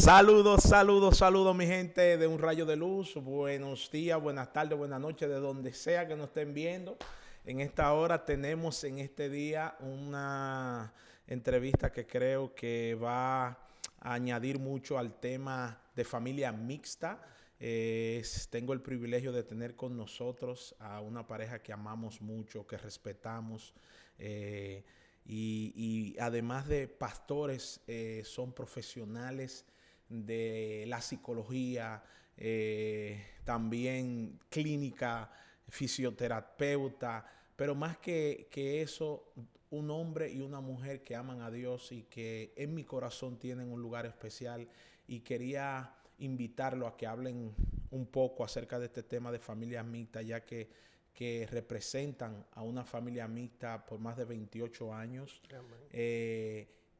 Saludos, saludos, saludos, mi gente de Un Rayo de Luz. Buenos días, buenas tardes, buenas noches, de donde sea que nos estén viendo. En esta hora tenemos en este día una entrevista que creo que va a añadir mucho al tema de familia mixta. Tengo el privilegio de tener con nosotros a una pareja que amamos mucho, que respetamos. Y además de pastores, son profesionales de la psicología, también clínica, fisioterapeuta, pero más que eso, un hombre y una mujer que aman a Dios y que en mi corazón tienen un lugar especial, y quería invitarlo a que hablen un poco acerca de este tema de familias mixtas, ya que representan a una familia mixta por más de 28 años.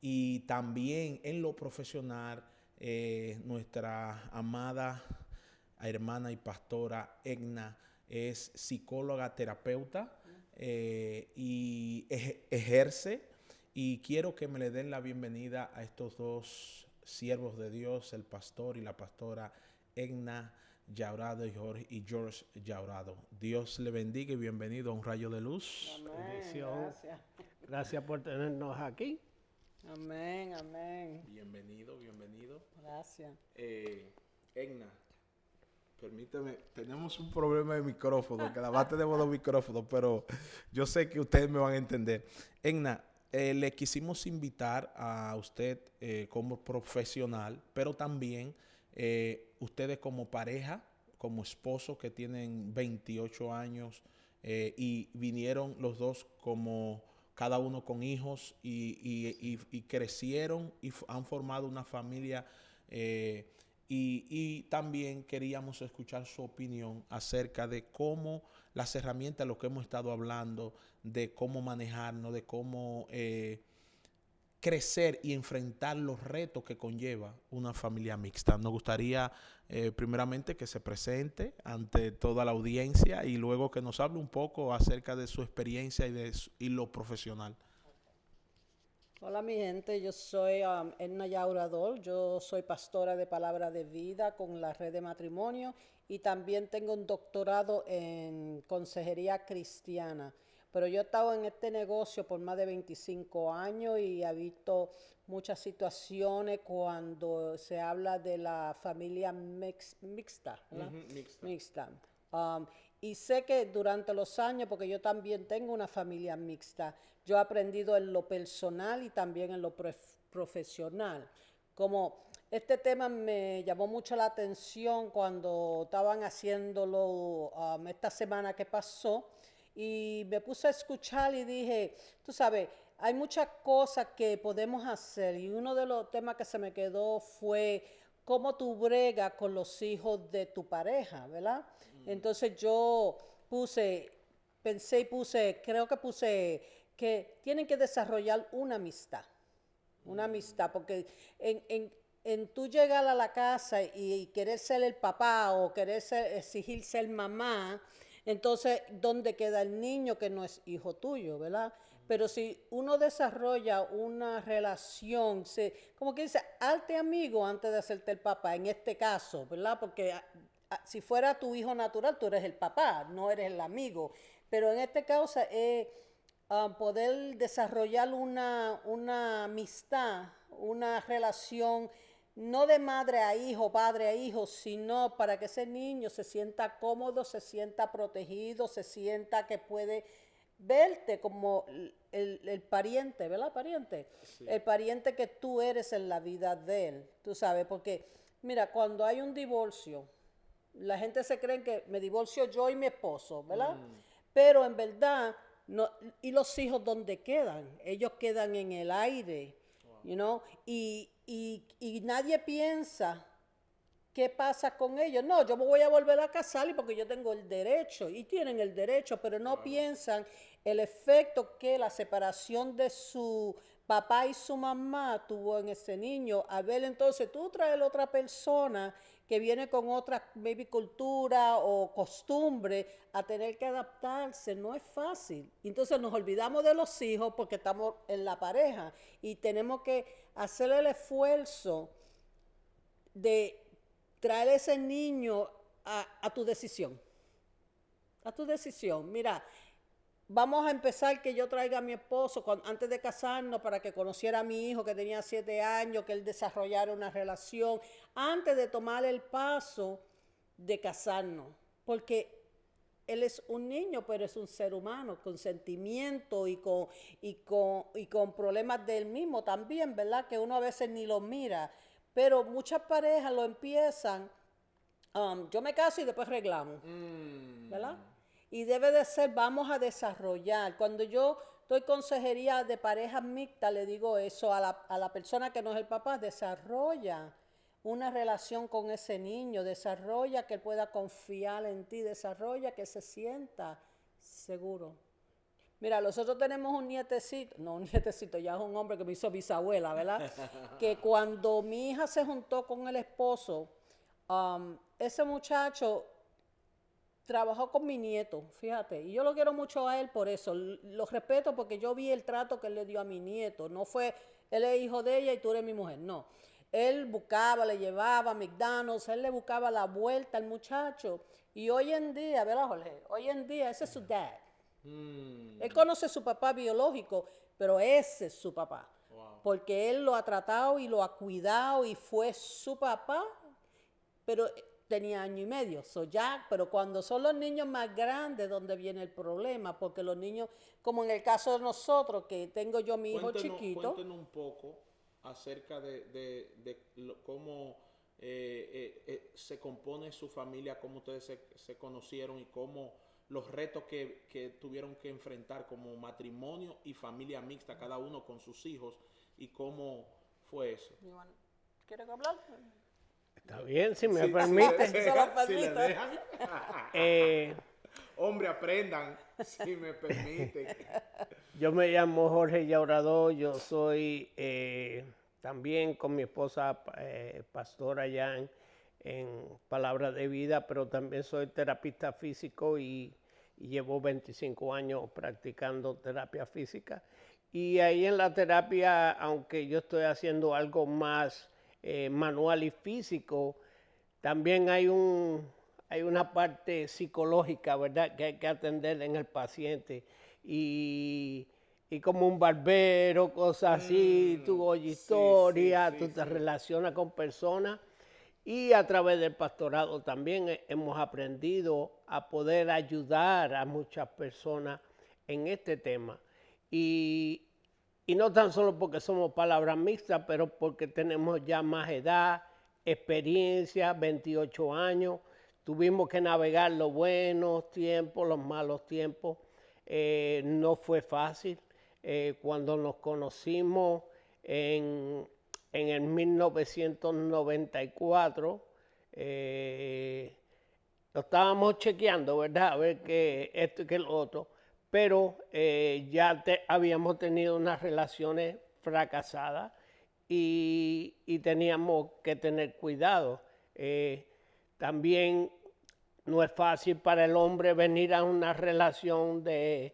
Y también en lo profesional, nuestra amada hermana y pastora Egna es psicóloga terapeuta, y ejerce, y quiero que me le den la bienvenida a estos dos siervos de Dios, el pastor y la pastora Egna Yaurado y George Yaurado. Dios le bendiga y bienvenido a Un Rayo de Luz. Amén. Gracias. Gracias por tenernos aquí. Amén, amén. Bienvenido, bienvenido. Gracias. Egna, permíteme, tenemos un problema de micrófono, que la base tenemos dos micrófonos, pero yo sé que ustedes me van a entender. Egna, le quisimos invitar a usted como profesional, pero también ustedes como pareja, como esposos que tienen 28 años, y vinieron los dos como cada uno con hijos, y crecieron y han formado una familia. Y también queríamos escuchar su opinión acerca de cómo las herramientas, lo que hemos estado hablando, de cómo manejarnos, de cómo crecer y enfrentar los retos que conlleva una familia mixta. Nos gustaría primeramente que se presente ante toda la audiencia, y luego que nos hable un poco acerca de su experiencia y lo profesional. Hola mi gente, yo soy Edna Yaurador, yo soy pastora de Palabra de Vida con la Red de Matrimonio, y también tengo un doctorado en consejería cristiana. Pero yo he estado en este negocio por más de 25 años y he visto muchas situaciones cuando se habla de la familia mixta, ¿verdad? Mixta. Y sé que durante los años, porque yo también tengo una familia mixta, yo he aprendido en lo personal y también en lo profesional. Como este tema me llamó mucho la atención cuando estaban haciéndolo esta semana que pasó, y me puse a escuchar y dije, tú sabes, hay muchas cosas que podemos hacer, y uno de los temas que se me quedó fue cómo tú bregas con los hijos de tu pareja, ¿verdad? Entonces yo creo que puse que tienen que desarrollar una amistad, porque en tú llegar a la casa y querer ser el papá o exigir ser mamá, entonces, ¿dónde queda el niño que no es hijo tuyo, verdad? Pero si uno desarrolla una relación, como que dice, hazte amigo antes de hacerte el papá, en este caso, ¿verdad? Porque si fuera tu hijo natural, tú eres el papá, no eres el amigo. Pero en este caso es poder desarrollar una amistad, una relación, no de madre a hijo, padre a hijo, sino para que ese niño se sienta cómodo, se sienta protegido, se sienta que puede verte como el pariente, ¿verdad? Pariente. Sí. El pariente que tú eres en la vida de él, tú sabes, porque mira, cuando hay un divorcio, la gente se cree que me divorcio yo y mi esposo, ¿verdad? Pero en verdad, no, ¿y los hijos dónde quedan? Ellos quedan en el aire, you know, y nadie piensa qué pasa con ellos. No, yo me voy a volver a casar porque yo tengo el derecho, y tienen el derecho, pero no piensan el efecto que la separación de su papá y su mamá tuvo en ese niño. A ver, entonces tú traes a otra persona que viene con otra maybe cultura o costumbre a tener que adaptarse, no es fácil. Entonces nos olvidamos de los hijos porque estamos en la pareja y tenemos que hacer el esfuerzo de traer ese niño a tu decisión. A tu decisión. Mira, vamos a empezar que yo traiga a mi esposo antes de casarnos para que conociera a mi hijo que tenía 7 años, que él desarrollara una relación, antes de tomar el paso de casarnos. Porque él es un niño, pero es un ser humano con sentimiento y con problemas del mismo también, ¿verdad? Que uno a veces ni lo mira. Pero muchas parejas lo empiezan, yo me caso y después arreglamos, ¿verdad? Y debe de ser, vamos a desarrollar. Cuando yo doy consejería de parejas mixtas, le digo eso a la persona que no es el papá, desarrolla una relación con ese niño, desarrolla que él pueda confiar en ti, desarrolla que se sienta seguro. Mira, nosotros tenemos un nietecito, no un nietecito, ya es un hombre que me hizo bisabuela, ¿verdad? Que cuando mi hija se juntó con el esposo, ese muchacho trabajó con mi nieto, fíjate, y yo lo quiero mucho a él por eso, lo respeto porque yo vi el trato que él le dio a mi nieto, no fue, él es hijo de ella y tú eres mi mujer, no. Él buscaba, le llevaba a McDonald's, él le buscaba la vuelta al muchacho. Y hoy en día, ¿verdad, Jorge? Hoy en día ese es su dad. Él conoce a su papá biológico, pero ese es su papá. Wow. Porque él lo ha tratado y lo ha cuidado y fue su papá, pero tenía 1 año y medio. Pero cuando son los niños más grandes donde viene el problema, porque los niños, como en el caso de nosotros, que tengo yo mi hijo chiquito. Cuéntenos un poco acerca de cómo se compone su familia, cómo ustedes se conocieron y cómo los retos que tuvieron que enfrentar como matrimonio y familia mixta, cada uno con sus hijos, y cómo fue eso. ¿Quieren hablar? Está bien, si me permite. Si le dejan. Hombre, aprendan, si me permiten. Yo me llamo Jorge Llauradó, yo soy también con mi esposa pastora allá en Palabra de Vida, pero también soy terapista físico y llevo 25 años practicando terapia física. Y ahí en la terapia, aunque yo estoy haciendo algo más manual y físico, también hay una parte psicológica, ¿verdad?, que hay que atender en el paciente. Y como un barbero, cosas así, tú oyes historias, tú te relacionas con personas. Y a través del pastorado también hemos aprendido a poder ayudar a muchas personas en este tema. Y no tan solo porque somos palabras mixtas, pero porque tenemos ya más edad, experiencia, 28 años. Tuvimos que navegar los buenos tiempos, los malos tiempos. No fue fácil. Cuando nos conocimos en el 1994, lo estábamos chequeando, ¿verdad? A ver qué esto y qué lo otro. Pero ya habíamos tenido unas relaciones fracasadas y teníamos que tener cuidado. También no es fácil para el hombre venir a una relación que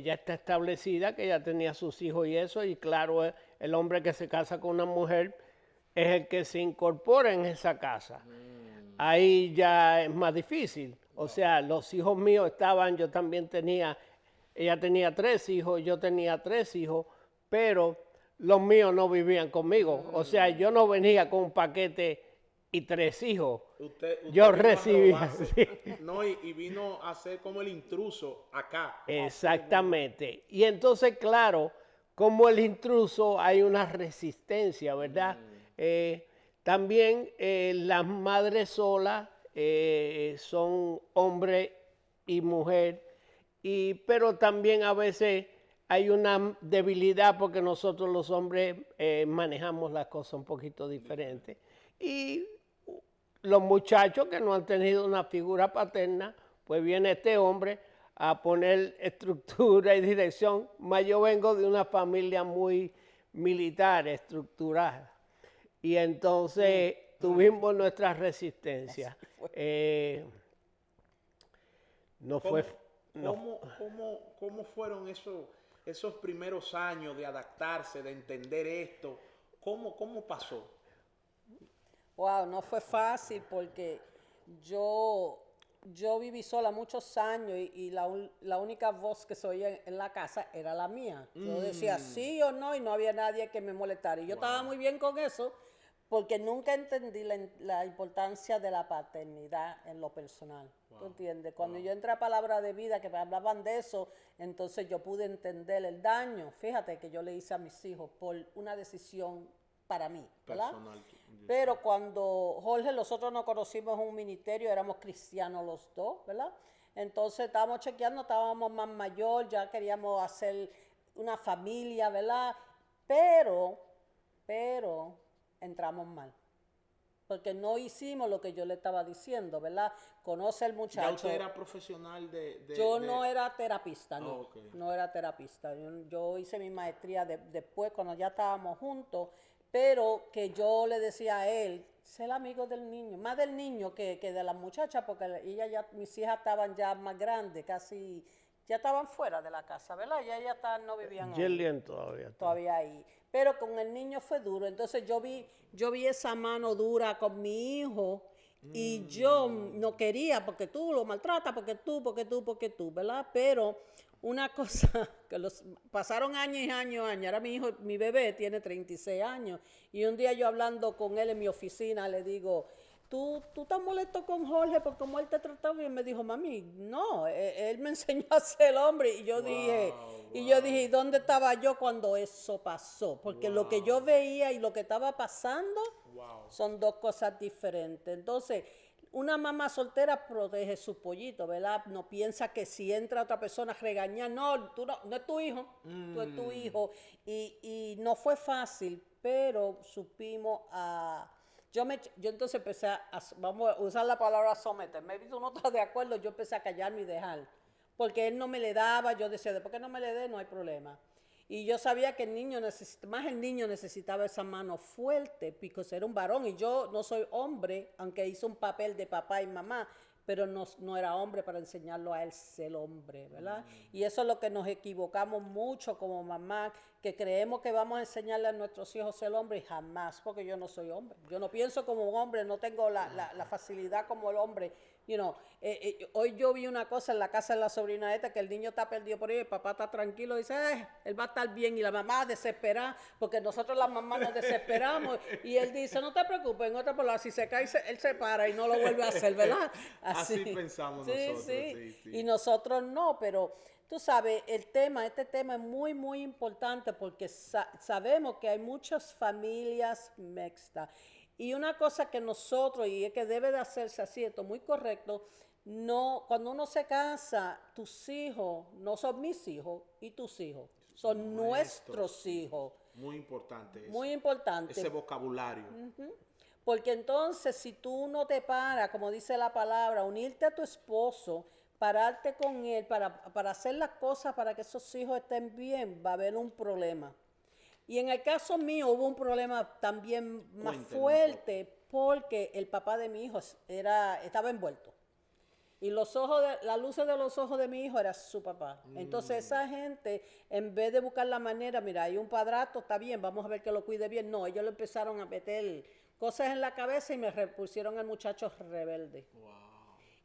ya está establecida, que ya tenía sus hijos y eso, y claro, el hombre que se casa con una mujer es el que se incorpora en esa casa. Ahí ya es más difícil. O sea, los hijos míos yo también tenía, ella tenía 3 hijos, yo tenía 3 hijos, pero los míos no vivían conmigo. O sea, yo no venía con un paquete y 3 hijos. Usted yo recibía. Sí. No, y vino a ser como el intruso acá. Exactamente. Y entonces, claro, como el intruso hay una resistencia, ¿verdad? También las madres solas son hombre y mujer, pero también a veces hay una debilidad porque nosotros los hombres manejamos las cosas un poquito diferentes. Y los muchachos que no han tenido una figura paterna, pues viene este hombre a poner estructura y dirección. Mas yo vengo de una familia muy militar, estructurada. Y entonces tuvimos nuestra resistencia. ¿Cómo fueron esos primeros años de adaptarse, de entender esto? ¿Cómo pasó? Wow, no fue fácil porque yo, yo viví sola muchos años y la única voz que se oía en la casa era la mía. Yo decía sí o no y no había nadie que me molestara. Y yo estaba muy bien con eso porque nunca entendí la importancia de la paternidad en lo personal. ¿Tú entiendes? Cuando yo entré a Palabra de Vida, que me hablaban de eso, entonces yo pude entender el daño, fíjate, que yo le hice a mis hijos por una decisión para mí, ¿verdad? Personal. Pero cuando Jorge, nosotros nos conocimos en un ministerio, éramos cristianos los dos, ¿verdad? Entonces estábamos chequeando, estábamos más mayor, ya queríamos hacer una familia, ¿verdad? Pero entramos mal. Porque no hicimos lo que yo le estaba diciendo, ¿verdad? Conoce al ¿Ya muchacho. usted era profesional Yo no era terapista, no. Oh, ok. No era terapista. Yo hice mi maestría después, cuando ya estábamos juntos, pero que yo le decía a él, sé el amigo del niño, más del niño que de la muchacha, porque mis hijas estaban ya más grandes, casi, ya estaban fuera de la casa, ¿verdad? Ya no vivían ahí. Jillian todavía está. Todavía ahí. Pero con el niño fue duro. Entonces yo vi esa mano dura con mi hijo y yo no quería porque tú lo maltratas, porque tú, ¿verdad? Pero una cosa, que pasaron años y años, ahora mi hijo, mi bebé tiene 36 años y un día yo hablando con él en mi oficina le digo, ¿Tú estás molesto con Jorge porque como él te trataba bien? Me dijo, mami, no, él me enseñó a ser hombre. Y yo dije, ¿y dónde estaba yo cuando eso pasó? Porque lo que yo veía y lo que estaba pasando son dos cosas diferentes. Entonces, una mamá soltera protege su pollito, ¿verdad? No piensa que si entra otra persona a regañar, no, tú no es tu hijo, tú es tu hijo. Y no fue fácil, pero supimos a... Yo entonces empecé vamos a usar la palabra someter. Maybe tú no estás de acuerdo, yo empecé a callarme y dejar. Porque él no me le daba, yo decía, después que no me le dé, no hay problema. Y yo sabía que el niño necesitaba esa mano fuerte, porque era un varón. Y yo no soy hombre, aunque hice un papel de papá y mamá, pero no era hombre para enseñarlo a él ser hombre, ¿verdad? Y eso es lo que nos equivocamos mucho como mamá, que creemos que vamos a enseñarle a nuestros hijos ser hombre y jamás, porque yo no soy hombre. Yo no pienso como un hombre, no tengo la facilidad como el hombre. Hoy yo vi una cosa en la casa de la sobrina esta, que el niño está perdido por ahí, el papá está tranquilo, dice, él va a estar bien, y la mamá desesperada, porque nosotros las mamás nos desesperamos, y él dice, no te preocupes, en otra palabra, si se cae, él se para y no lo vuelve a hacer, ¿verdad? Así pensamos nosotros. Sí. Y nosotros no, pero tú sabes, este tema es muy, muy importante, porque sabemos que hay muchas familias mixtas. Y una cosa que nosotros, y es que debe de hacerse así, esto es muy correcto, no, cuando uno se casa, tus hijos no son mis hijos y tus hijos, son nuestros hijos. Muy importante eso. Muy importante. Ese vocabulario. Porque entonces si tú no te paras, como dice la palabra, unirte a tu esposo, pararte con él para hacer las cosas para que esos hijos estén bien, va a haber un problema. Y en el caso mío hubo un problema también más fuerte porque el papá de mi hijo estaba envuelto. Y las luces de los ojos de mi hijo era su papá. Entonces esa gente, en vez de buscar la manera, mira, hay un padrastro, está bien, vamos a ver que lo cuide bien. No, ellos le empezaron a meter cosas en la cabeza y me repusieron al muchacho rebelde. Wow.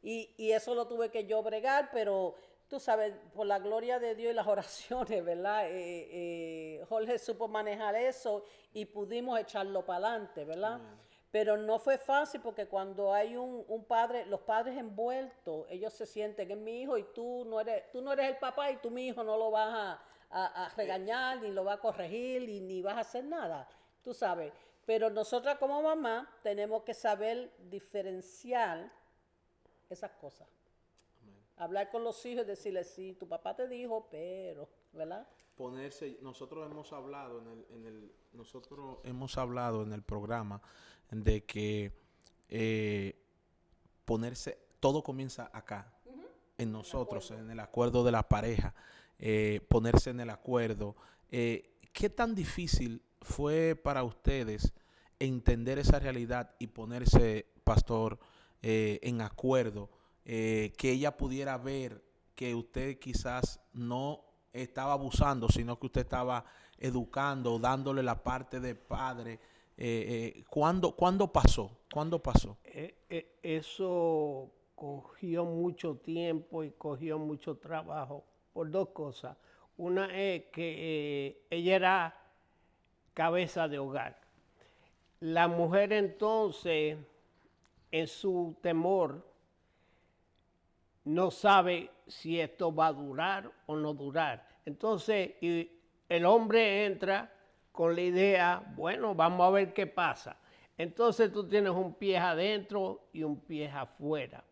Y eso lo tuve que yo bregar, pero... Tú sabes, por la gloria de Dios y las oraciones, ¿verdad? Jorge supo manejar eso y pudimos echarlo para adelante, ¿verdad? Pero no fue fácil porque cuando hay un padre, los padres envueltos, ellos se sienten, es mi hijo y tú no eres el papá y tú mi hijo no lo vas a regañar, ni lo vas a corregir, ni vas a hacer nada, tú sabes. Pero nosotras como mamá tenemos que saber diferenciar esas cosas. Hablar con los hijos y decirles, sí, tu papá te dijo, pero, ¿verdad? Nosotros hemos hablado en el programa de que todo comienza acá, en nosotros, en el acuerdo de la pareja, ponerse en el acuerdo. ¿Qué tan difícil fue para ustedes entender esa realidad y ponerse, pastor, en acuerdo? Que ella pudiera ver que usted quizás no estaba abusando, sino que usted estaba educando, dándole la parte de padre ¿Cuándo pasó? ¿Cuándo pasó? Eso cogió mucho tiempo y cogió mucho trabajo por dos cosas. Una es que ella era cabeza de hogar. La mujer entonces, en su temor, no sabe si esto va a durar o no durar. Entonces, y el hombre entra con la idea, bueno, vamos a ver qué pasa. Entonces tú tienes un pie adentro y un pie afuera.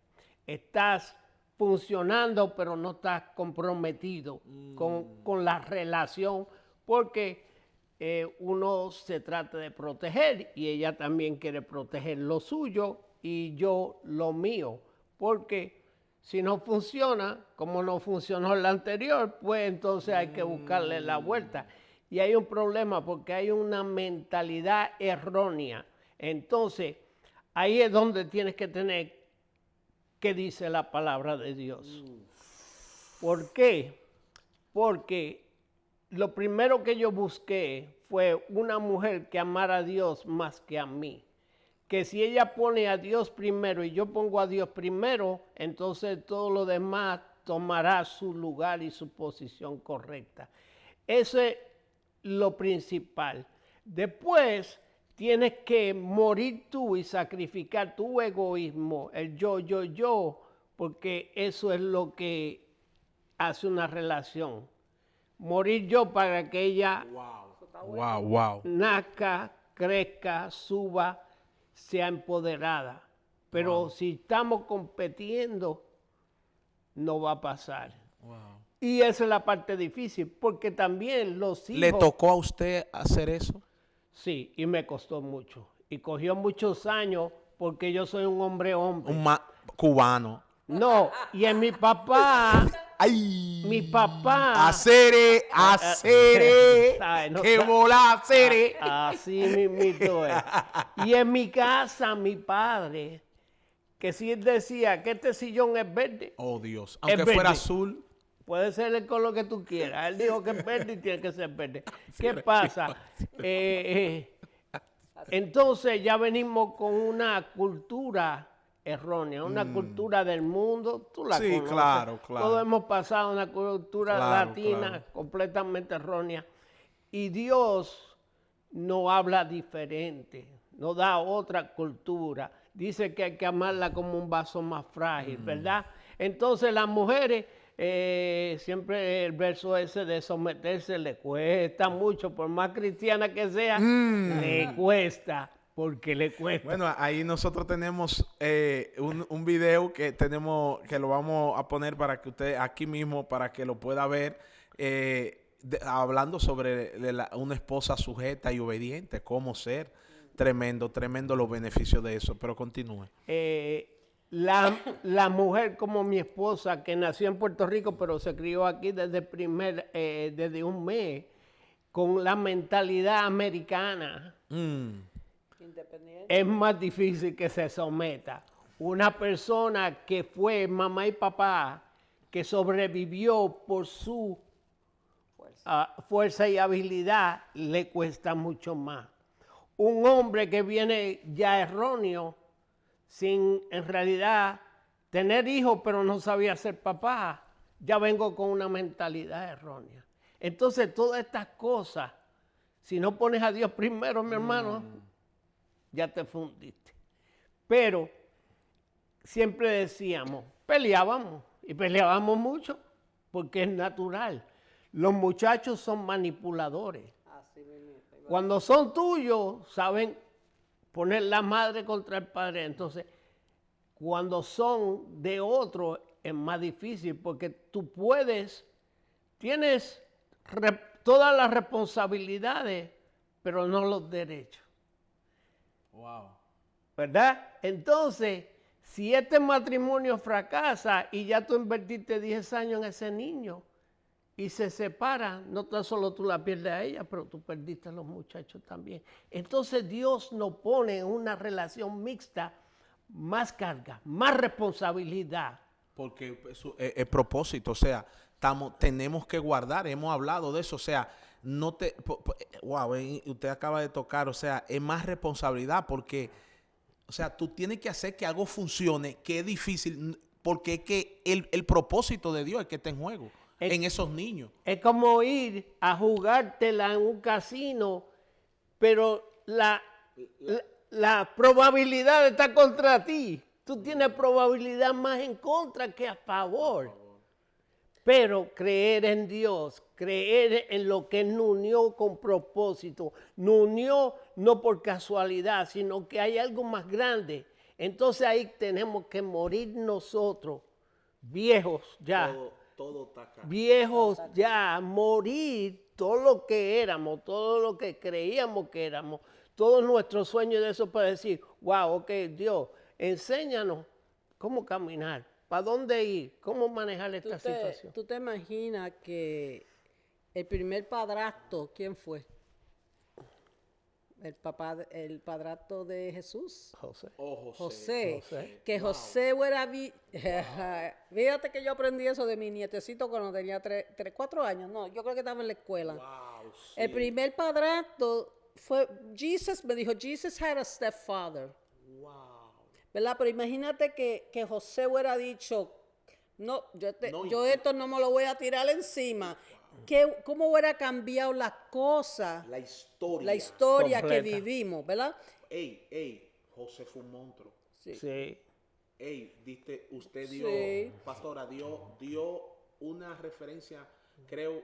Estás funcionando, pero no estás comprometido con la relación, porque uno se trata de proteger y ella también quiere proteger lo suyo y yo lo mío, porque si no funciona, como no funcionó la anterior, pues entonces hay que buscarle la vuelta. Y hay un problema porque hay una mentalidad errónea. Entonces, ahí es donde tienes que tener qué dice la palabra de Dios. ¿Por qué? Porque lo primero que yo busqué fue una mujer que amara a Dios más que a mí. Que si ella pone a Dios primero y yo pongo a Dios primero, entonces todo lo demás tomará su lugar y su posición correcta. Eso es lo principal. Después tienes que morir tú y sacrificar tu egoísmo, el yo, porque eso es lo que hace una relación. Morir yo para que ella nazca, crezca, suba, sea empoderada. Pero si estamos compitiendo, no va a pasar. Y esa es la parte difícil, porque también los hijos... ¿Le tocó a usted hacer eso? Sí, y me costó mucho. Y cogió muchos años porque yo soy un hombre. Cubano. No, y en mi papá... ¡Ay! Mi papá... ¡Acere! ¡Que bola, acere! Así mismito es. Y en mi casa, mi padre, que si él decía que este sillón es verde... Oh, Dios. Aunque fuera azul... Puede ser el color que tú quieras. Él dijo que es verde y tiene que ser verde. ¿Qué pasa? Entonces ya venimos con una cultura errónea, una cultura del mundo. Tú la conoces. Claro. Todos hemos pasado una cultura latina completamente errónea. Y Dios no habla diferente, no da otra cultura. Dice que hay que amarla como un vaso más frágil, ¿verdad? Entonces las mujeres... siempre el verso ese de someterse le cuesta mucho, por más cristiana que sea, le cuesta, porque le cuesta. Bueno, ahí nosotros tenemos un video que lo vamos a poner para que usted aquí mismo, para que lo pueda ver, hablando sobre una esposa sujeta y obediente, cómo ser. Tremendo los beneficios de eso, pero continúe. La mujer como mi esposa, que nació en Puerto Rico, pero se crió aquí desde un mes, con la mentalidad americana, es más difícil que se someta. Una persona que fue mamá y papá, que sobrevivió por su fuerza y habilidad, le cuesta mucho más. Un hombre que viene ya erróneo, sin en realidad tener hijos, pero no sabía ser papá, ya vengo con una mentalidad errónea. Entonces, todas estas cosas, si no pones a Dios primero, mi hermano, ya te fundiste. Pero siempre decíamos, peleábamos mucho, porque es natural. Los muchachos son manipuladores. Cuando son tuyos, saben poner la madre contra el padre. Entonces, cuando son de otro, es más difícil porque tú tienes todas las responsabilidades, pero no los derechos. Wow. ¿Verdad? Entonces, si este matrimonio fracasa y ya tú invertiste 10 años en ese niño y se separan, no tan solo tú la pierdes a ella, pero tú perdiste a los muchachos también. Entonces Dios nos pone en una relación mixta más carga, más responsabilidad. Porque el propósito, o sea, tenemos que guardar, hemos hablado de eso, o sea, no te... Wow, usted acaba de tocar, o sea, es más responsabilidad porque, o sea, tú tienes que hacer que algo funcione, que es difícil, porque es que el propósito de Dios es que esté en juego, en esos niños. Es como ir a jugártela en un casino, pero la probabilidad está contra ti. Tú tienes probabilidad más en contra que a favor. Pero creer en Dios, creer en lo que nos unió con propósito, nos unió no por casualidad, sino que hay algo más grande. Entonces ahí tenemos que morir nosotros, viejos ya. Todo está acá. Viejos ya, morir todo lo que éramos, todo lo que creíamos que éramos, todos nuestros sueños de eso para decir, wow, ok, Dios, enséñanos cómo caminar, para dónde ir, cómo manejar esta situación. ¿Tú te imaginas que el primer padrastro, ¿quién fue? El padrastro de Jesús. José. José. Que José hubiera Fíjate que yo aprendí eso de mi nietecito cuando tenía 4 años. No, yo creo que estaba en la escuela. Wow, sí. El primer padrastro fue Jesus, me dijo, Jesus had a stepfather. Wow. ¿Verdad? Pero imagínate que José hubiera dicho, no, yo esto no me lo voy a tirar encima. ¿Cómo hubiera cambiado las cosas? La historia. La historia completa que vivimos, ¿verdad? José fue un monstruo. Sí. Usted dio, Sí. pastora, dio una referencia, creo,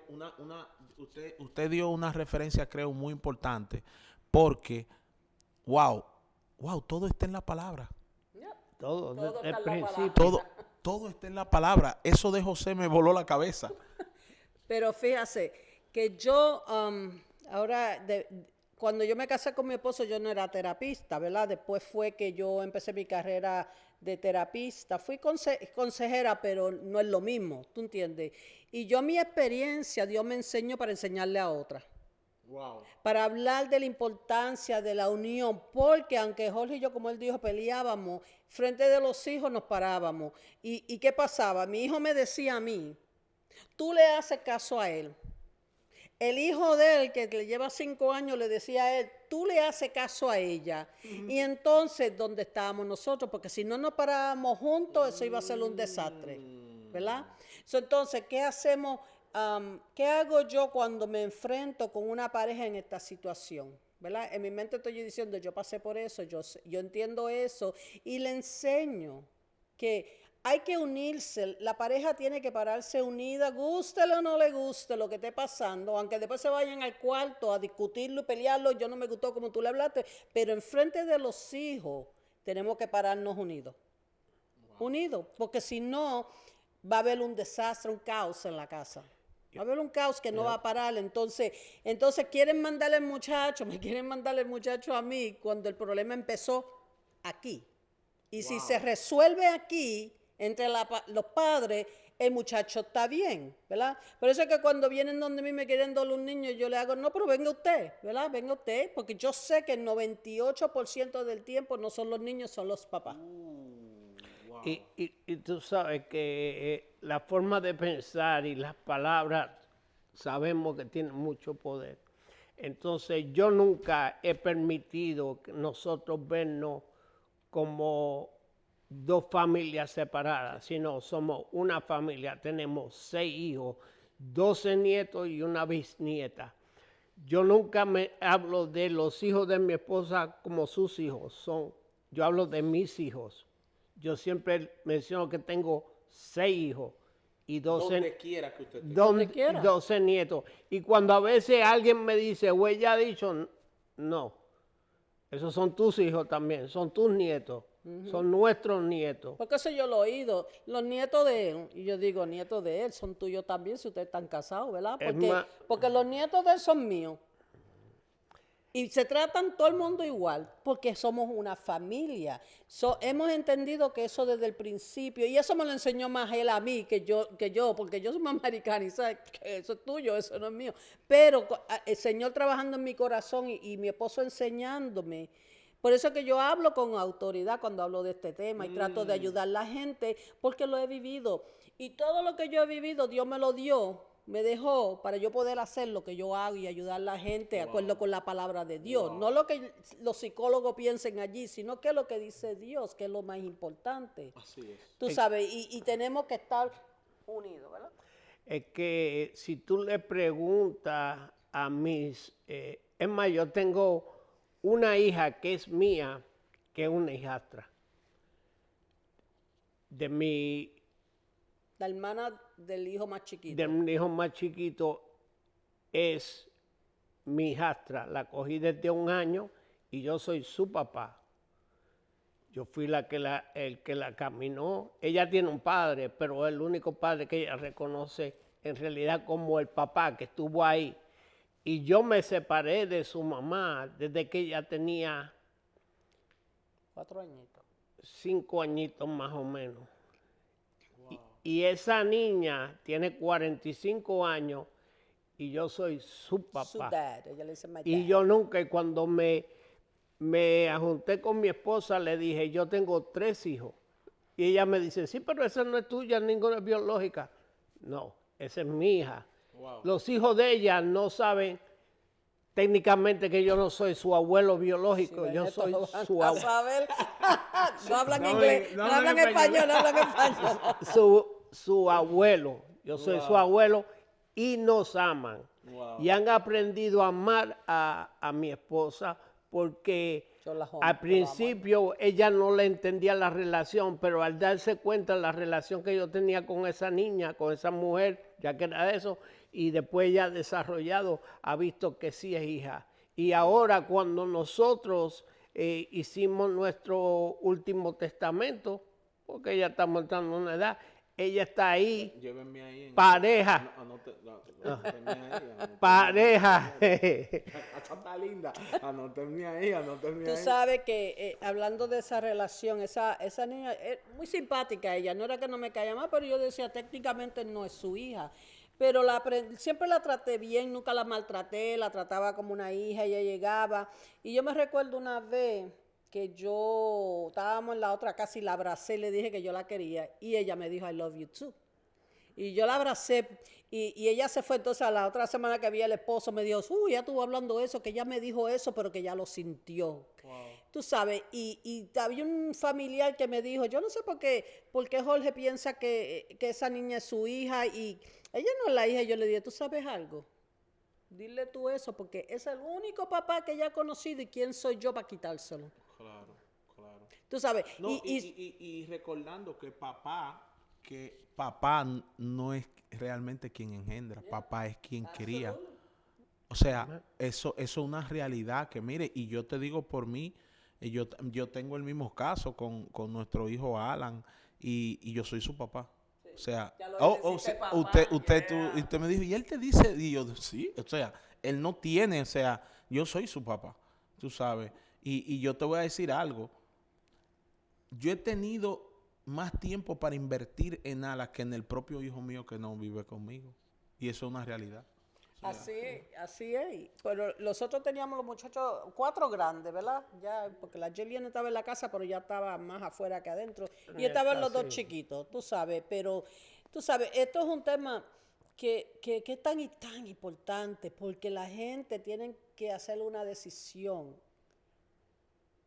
usted dio una referencia, creo, muy importante, porque, wow, todo está en la palabra. Todo Todo desde el está en la principio. Todo está en la palabra. Eso de José me voló la cabeza. Pero fíjase que yo, cuando yo me casé con mi esposo, yo no era terapista, ¿verdad? Después fue que yo empecé mi carrera de terapista. Fui consejera, pero no es lo mismo, ¿tú entiendes? Y yo mi experiencia, Dios me enseñó para enseñarle a otra. Wow. Para hablar de la importancia de la unión, porque aunque Jorge y yo, como él dijo, peleábamos, frente de los hijos nos parábamos. ¿Y qué pasaba? Mi hijo me decía a mí, tú le haces caso a él. El hijo de él, que le lleva 5 años, le decía a él, tú le haces caso a ella. Y entonces, ¿dónde estábamos nosotros? Porque si no nos parábamos juntos, eso iba a ser un desastre, ¿verdad? Entonces, ¿qué hacemos? ¿Qué hago yo cuando me enfrento con una pareja en esta situación? ¿Verdad? En mi mente estoy diciendo, yo pasé por eso, yo entiendo eso, y le enseño que hay que unirse, la pareja tiene que pararse unida, gústele o no le guste lo que esté pasando, aunque después se vayan al cuarto a discutirlo y pelearlo, yo no me gustó como tú le hablaste, pero enfrente de los hijos tenemos que pararnos unidos. Unidos, porque si no va a haber un desastre, un caos en la casa. Va a haber un caos que no va a parar. Entonces quieren mandarle al muchacho, me quieren mandarle el muchacho a mí cuando el problema empezó aquí. Y si se resuelve aquí, entre los padres, el muchacho está bien, ¿verdad? Por eso es que cuando vienen donde mí me quieren dar un niño, yo le hago, no, pero venga usted, ¿verdad? Venga usted, porque yo sé que el 98% del tiempo no son los niños, son los papás. Wow. Y tú sabes que la forma de pensar y las palabras sabemos que tienen mucho poder. Entonces yo nunca he permitido que nosotros vernos como 2 familias separadas, sino somos una familia. Tenemos 6 hijos, 12 nietos y una bisnieta. Yo nunca me hablo de los hijos de mi esposa como sus hijos. Yo hablo de mis hijos. Yo siempre menciono que tengo 6 hijos y 12, Donde quiera que usted esté. Donde quiera. 12 nietos. Y cuando a veces alguien me dice, güey, ya ha dicho, no, esos son tus hijos también, son tus nietos, son nuestros nietos. Porque eso yo lo he oído, los nietos de él, y yo digo, nietos de él, son tuyos también si ustedes están casados, ¿verdad? Porque los nietos de él son míos. Y se tratan todo el mundo igual, porque somos una familia. Hemos entendido que eso desde el principio, y eso me lo enseñó más él a mí que yo, porque yo soy más americanizada, que eso es tuyo, eso no es mío. Pero el Señor trabajando en mi corazón y mi esposo enseñándome. Por eso que yo hablo con autoridad cuando hablo de este tema y trato de ayudar a la gente, porque lo he vivido. Y todo lo que yo he vivido, Dios me lo dio, me dejó para yo poder hacer lo que yo hago y ayudar a la gente de acuerdo con la palabra de Dios. No lo que los psicólogos piensen allí, sino que lo que dice Dios, que es lo más importante. Así es. Tú sabes, y tenemos que estar unidos, ¿verdad? Es que si tú le preguntas a mis... es más, yo tengo una hija que es mía, que es una hijastra. De mi La hermana del hijo más chiquito. de mi hijo más chiquito es mi hijastra. La cogí desde 1 año y yo soy su papá. Yo fui el que la caminó. Ella tiene un padre, pero es el único padre que ella reconoce en realidad como el papá que estuvo ahí. Y yo me separé de su mamá desde que ella tenía 4 añitos. 5 añitos más o menos. Y esa niña tiene 45 años y yo soy su papá. Su dad, ella le dice my Y dad. yo nunca, cuando me ajunté con mi esposa, le dije, yo tengo 3 hijos. Y ella me dice, sí, pero esa no es tuya, ninguna es biológica. No, esa es mi hija. Wow. Los hijos de ella no saben técnicamente que yo no soy su abuelo biológico, Sí, yo esto soy lo van su a abuelo. saber. No hablan No inglés, hablan- no no hablan hablan español, español. no hablan español. Su abuelo, yo soy su abuelo y nos aman. Wow. Y han aprendido a amar a mi esposa porque Yo la amo, yo la al amo. principio ella no le entendía la relación, pero al darse cuenta de la relación que yo tenía con esa niña, con esa mujer, ya que era eso, y después ella ha desarrollado, ha visto que sí es hija. Y ahora cuando nosotros hicimos nuestro último testamento, porque ella está montando una edad, ella está ahí, Llévenme ahí. pareja, Anótenme ahí. Anótenme pareja. Esa está linda. Anótenme ahí, anótenme Tú ahí. sabes que hablando de esa relación, esa niña es muy simpática ella, no era que no me caía mal, pero yo decía técnicamente no es su hija. Pero siempre la traté bien, nunca la maltraté, la trataba como una hija, ella llegaba. Y yo me recuerdo una vez que estábamos en la otra casa y la abracé y le dije que yo la quería. Y ella me dijo, I love you too. Y yo la abracé y ella se fue. Entonces a la otra semana que había el esposo me dijo, ya estuvo hablando eso, que ella me dijo eso, pero que ya lo sintió. Tú sabes, y había un familiar que me dijo, yo no sé por qué Jorge piensa que esa niña es su hija y ella no es la hija. Y yo le dije, ¿tú sabes algo? Dile tú eso, porque es el único papá que ella ha conocido y quién soy yo para quitárselo. Claro, claro. Tú sabes, No, y recordando que papá no es realmente quien engendra, papá es quien cría. O sea, eso es una realidad que, mire, y yo te digo por mí, yo tengo el mismo caso con nuestro hijo Alan y yo soy su papá. O sea, Ya lo necesité, papá, usted me dijo, y él te dice, y yo, sí, o sea, él no tiene, o sea, yo soy su papá, tú sabes. Y yo te voy a decir algo, yo he tenido más tiempo para invertir en Alan que en el propio hijo mío que no vive conmigo. Y eso es una realidad. así es. Pero nosotros teníamos los muchachos 4 grandes, ¿verdad? Ya, porque la Jillian estaba en la casa, pero ya estaba más afuera que adentro. Y estaban los 2 chiquitos, tú sabes. Pero, tú sabes, esto es un tema que es tan y tan importante, porque la gente tiene que hacer una decisión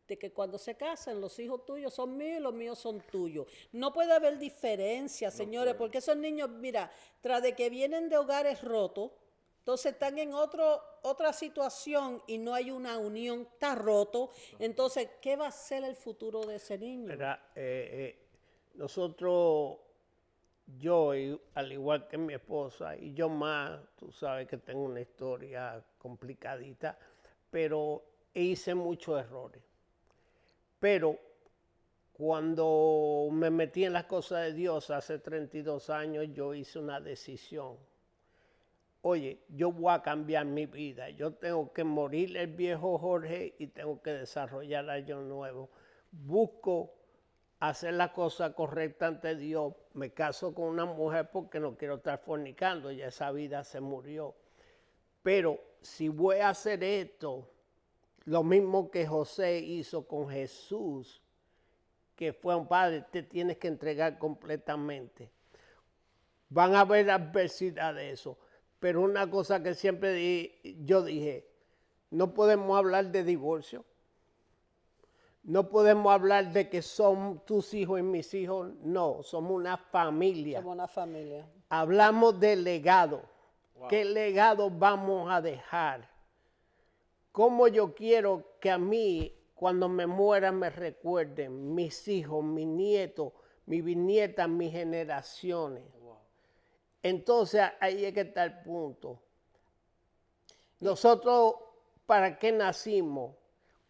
de que cuando se casen, los hijos tuyos son míos y los míos son tuyos. No puede haber diferencia, señores, porque esos niños, mira, tras de que vienen de hogares rotos, entonces están en otra situación y no hay una unión, está roto. Entonces, ¿qué va a ser el futuro de ese niño? Mira, nosotros, yo, al igual que mi esposa, y yo más, tú sabes que tengo una historia complicadita, pero hice muchos errores. Pero cuando me metí en las cosas de Dios hace 32 años, yo hice una decisión. Oye, yo voy a cambiar mi vida. Yo tengo que morir el viejo Jorge y tengo que desarrollar a yo nuevo. Busco hacer la cosa correcta ante Dios. Me caso con una mujer porque no quiero estar fornicando. Ya esa vida se murió. Pero si voy a hacer esto, lo mismo que José hizo con Jesús, que fue un padre, te tienes que entregar completamente. Van a haber adversidad de eso. Pero una cosa que siempre yo dije, no podemos hablar de divorcio. No podemos hablar de que son tus hijos y mis hijos. No, somos una familia. Somos una familia. Hablamos de legado. Wow. ¿Qué legado vamos a dejar? ¿Cómo yo quiero que a mí, cuando me muera, me recuerden mis hijos, mis nietos, mis bisnietas, mis generaciones? Wow. Entonces, ahí es que está el punto. Nosotros, ¿para qué nacimos?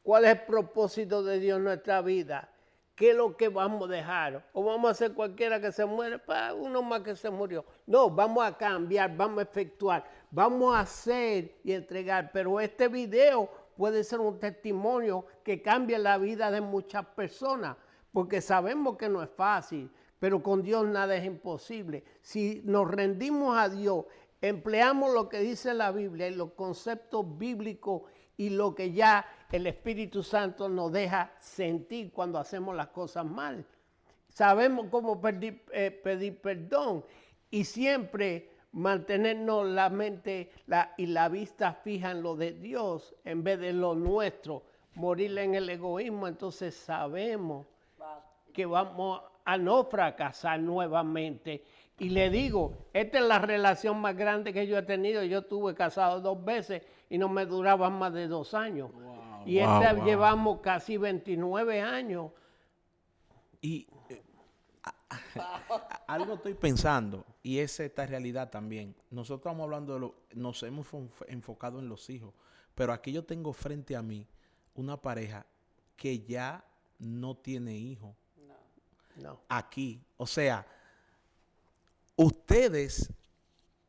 ¿Cuál es el propósito de Dios en nuestra vida? ¿Qué es lo que vamos a dejar? ¿O vamos a hacer cualquiera que se muere? Para uno más que se murió. No, vamos a cambiar, vamos a efectuar, vamos a hacer y entregar. Pero este video puede ser un testimonio que cambie la vida de muchas personas, porque sabemos que no es fácil, pero con Dios nada es imposible. Si nos rendimos a Dios, empleamos lo que dice la Biblia y los conceptos bíblicos y lo que ya el Espíritu Santo nos deja sentir cuando hacemos las cosas mal. Sabemos cómo pedir perdón y siempre mantenernos la mente y la vista fija en lo de Dios en vez de lo nuestro, morir en el egoísmo. Entonces sabemos que vamos a no fracasar nuevamente. Y le digo, esta es la relación más grande que yo he tenido. Yo estuve casado 2 veces y no me duraban más de 2 años. Wow, y llevamos casi 29 años. Y algo estoy pensando, y es esta realidad también. Nosotros estamos hablando nos hemos enfocado en los hijos, pero aquí yo tengo frente a mí una pareja que ya no tiene hijos. No. Aquí, o sea, ustedes,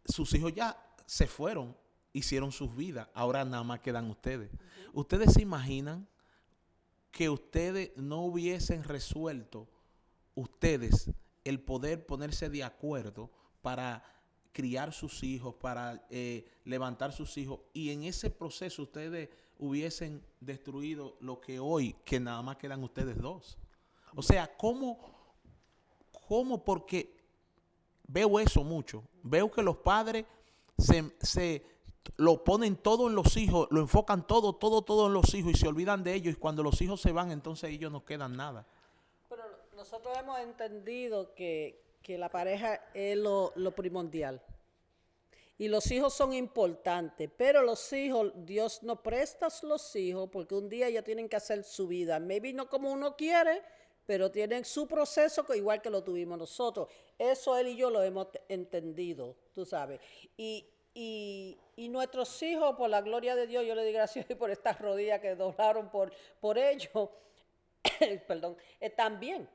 sus hijos ya se fueron, hicieron sus vidas, ahora nada más quedan ustedes. Uh-huh. ¿Ustedes se imaginan que ustedes no hubiesen resuelto, ustedes, el poder ponerse de acuerdo para criar sus hijos, para levantar sus hijos, y en ese proceso ustedes hubiesen destruido lo que hoy, que nada más quedan ustedes dos? O sea, ¿cómo? Porque veo eso mucho. Veo que los padres se lo ponen todo en los hijos, lo enfocan todo en los hijos y se olvidan de ellos. Y cuando los hijos se van, entonces ellos no quedan nada. Pero nosotros hemos entendido que la pareja es lo primordial. Y los hijos son importantes, pero los hijos, Dios nos presta los hijos porque un día ya tienen que hacer su vida. Maybe no como uno quiere, pero tienen su proceso igual que lo tuvimos nosotros. Eso él y yo lo hemos entendido, tú sabes. Y nuestros hijos, por la gloria de Dios, yo le doy gracias por estas rodillas que doblaron por ellos, perdón, están bien.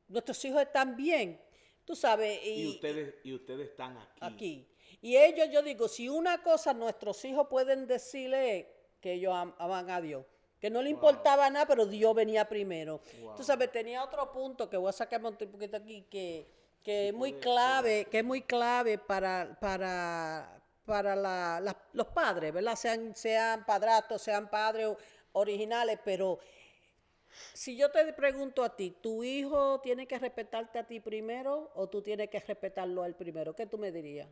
Nuestros hijos están bien, tú sabes. Y ustedes están aquí. Y ellos, yo digo, si una cosa nuestros hijos pueden decirle que ellos aman a Dios, que no le importaba nada, pero Dios venía primero. Wow. Tú sabes, tenía otro punto que voy a sacarme un poquito aquí, que es muy clave, para los padres, ¿verdad? Sean padrastros, sean padres originales, pero si yo te pregunto a ti, ¿tu hijo tiene que respetarte a ti primero o tú tienes que respetarlo a él primero? ¿Qué tú me dirías?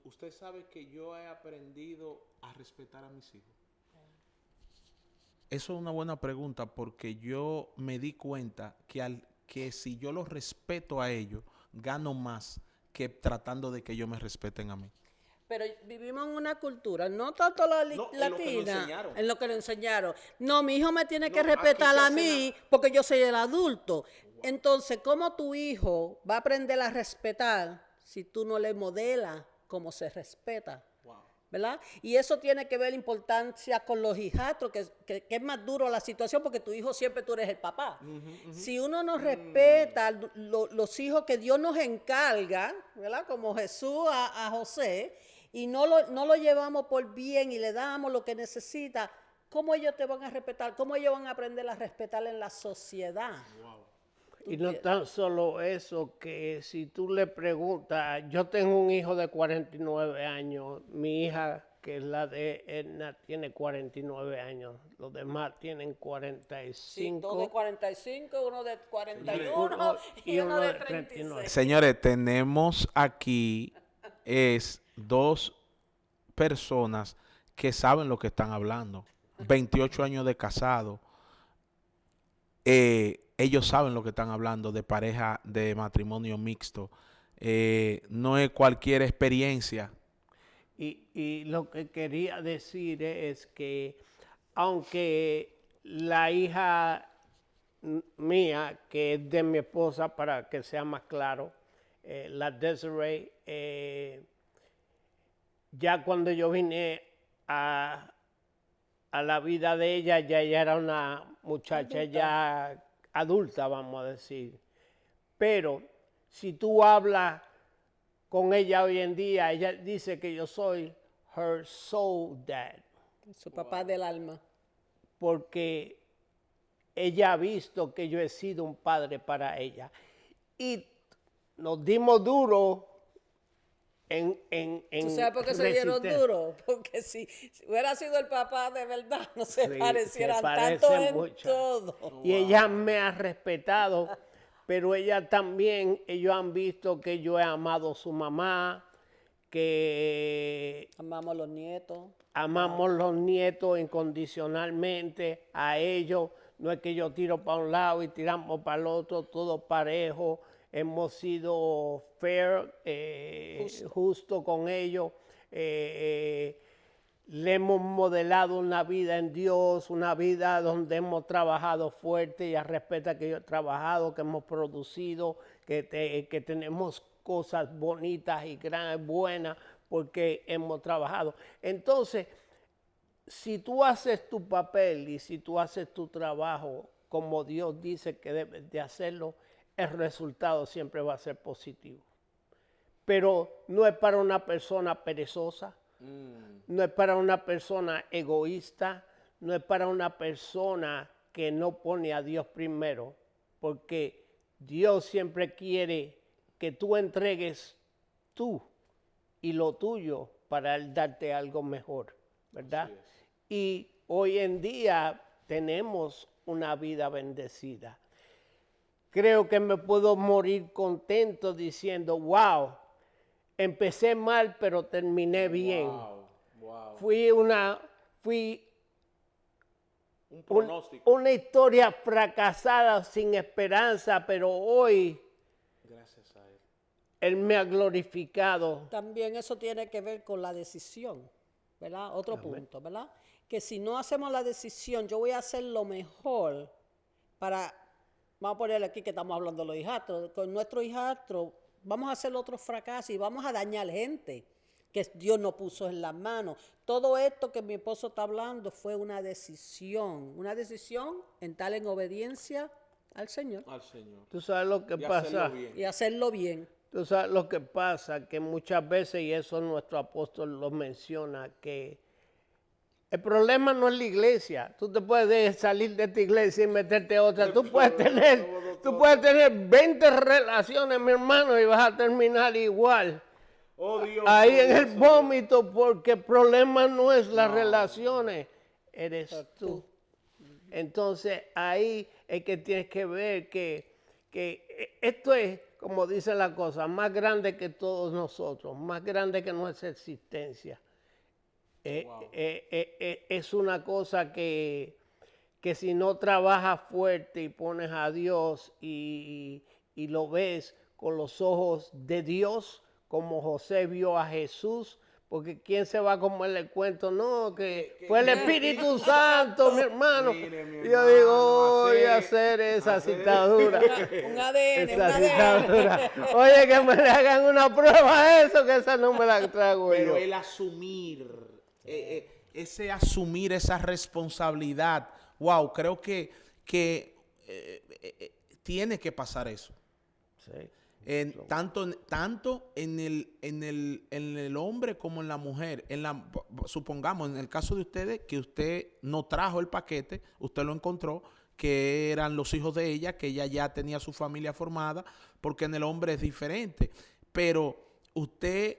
Usted sabe que yo he aprendido a respetar a mis hijos. Eso es una buena pregunta porque yo me di cuenta que si yo los respeto a ellos, gano más que tratando de que ellos me respeten a mí. Pero vivimos en una cultura, no tanto la latina, en lo que le enseñaron. No, mi hijo me tiene que respetar a mí porque yo soy el adulto. Wow. Entonces, ¿cómo tu hijo va a aprender a respetar si tú no le modelas cómo se respeta? Wow. ¿Verdad? Y eso tiene que ver importancia con los hijastros, que es más duro la situación porque tu hijo siempre tú eres el papá. Si uno no respeta los hijos que Dios nos encarga, ¿verdad? Como Jesús a José, y no lo llevamos por bien y le damos lo que necesita, ¿cómo ellos te van a respetar? ¿Cómo ellos van a aprender a respetar en la sociedad? Wow. Y no tan solo eso, que si tú le preguntas, yo tengo un hijo de 49 años, mi hija, que es la de Edna, tiene 49 años, los demás tienen 45. Sí, dos de 45, uno de 41 y uno de 36. Señores, tenemos aquí es dos personas que saben lo que están hablando. 28 años de casado. Ellos saben lo que están hablando de pareja, de matrimonio mixto. No es cualquier experiencia. Y lo que quería decir es que aunque la hija mía, que es de mi esposa, para que sea más claro, la Desiree, ya cuando yo vine a la vida de ella, ya ella era una muchacha Adulta. ya adulta, vamos a decir. Pero si tú hablas con ella hoy en día, ella dice que yo soy her soul dad, Su papá del alma. porque ella ha visto que yo he sido un padre para ella. Y nos dimos duro en ¿Tú sabes por qué se dieron resistencia. duro? Porque si hubiera sido el papá de verdad, no se Sí, parecieran se tanto parecen en mucho. todo. Y ella me ha respetado, pero ella también, ellos han visto que yo he amado a su mamá, que Amamos a los nietos. amamos los nietos incondicionalmente a ellos. No es que yo tiro para un lado y tiramos para el otro, todo parejo. Hemos sido fair, justo con ellos. Le hemos modelado una vida en Dios, una vida donde hemos trabajado fuerte. Ella respeta que yo he trabajado, que hemos producido, que tenemos cosas bonitas y grandes, buenas, porque hemos trabajado. Entonces, si tú haces tu papel y si tú haces tu trabajo como Dios dice que debes de hacerlo, el resultado siempre va a ser positivo. Pero no es para una persona perezosa, no es para una persona egoísta, no es para una persona que no pone a Dios primero, porque Dios siempre quiere que tú entregues tú y lo tuyo para Él darte algo mejor, ¿verdad? Y hoy en día tenemos una vida bendecida. Creo que me puedo morir contento diciendo, wow, empecé mal pero terminé bien. Wow. Fui Un pronóstico. una historia fracasada, sin esperanza, pero hoy Gracias a él. Él me ha glorificado. También eso tiene que ver con la decisión, ¿verdad? Otro punto, ¿verdad? Que si no hacemos la decisión, yo voy a hacer lo mejor para, vamos a ponerle aquí que estamos hablando de los hijastros, con nuestro hijastro vamos a hacer otro fracaso y vamos a dañar gente que Dios nos puso en las manos. Todo esto que mi esposo está hablando fue una decisión en tal en obediencia al Señor Al Señor. ¿Tú sabes lo que Y pasa? hacerlo bien. y hacerlo bien. Tú sabes lo que pasa, que muchas veces, y eso nuestro apóstol lo menciona, que el problema no es la iglesia. Tú te puedes salir de esta iglesia y meterte a otra. Tú puedes tener 20 relaciones, mi hermano, y vas a terminar igual. Oh, Dios, Ahí en el Dios, vómito, porque el problema no es las relaciones, eres tú. Entonces ahí es que tienes que ver que esto es, como dice la cosa, más grande que todos nosotros, más grande que nuestra existencia. Es una cosa que si no trabajas fuerte y pones a Dios y lo ves con los ojos de Dios, como José vio a Jesús, porque ¿quién se va a comer el cuento? No, que fue el Espíritu Santo, mi hermano. Mire, mi Yo digo, hermano, voy a hacer esa citadura. Un ADN, Esa un ADN. citadura. Oye, que me le hagan una prueba a eso, que esa no me la trago Pero yo. el asumir, ese asumir esa responsabilidad, wow, creo que tiene que pasar eso. Sí. Tanto en el hombre como en la mujer. Supongamos, en el caso de ustedes, que usted no trajo el paquete, usted lo encontró, que eran los hijos de ella, que ella ya tenía su familia formada, porque en el hombre es diferente. Pero usted,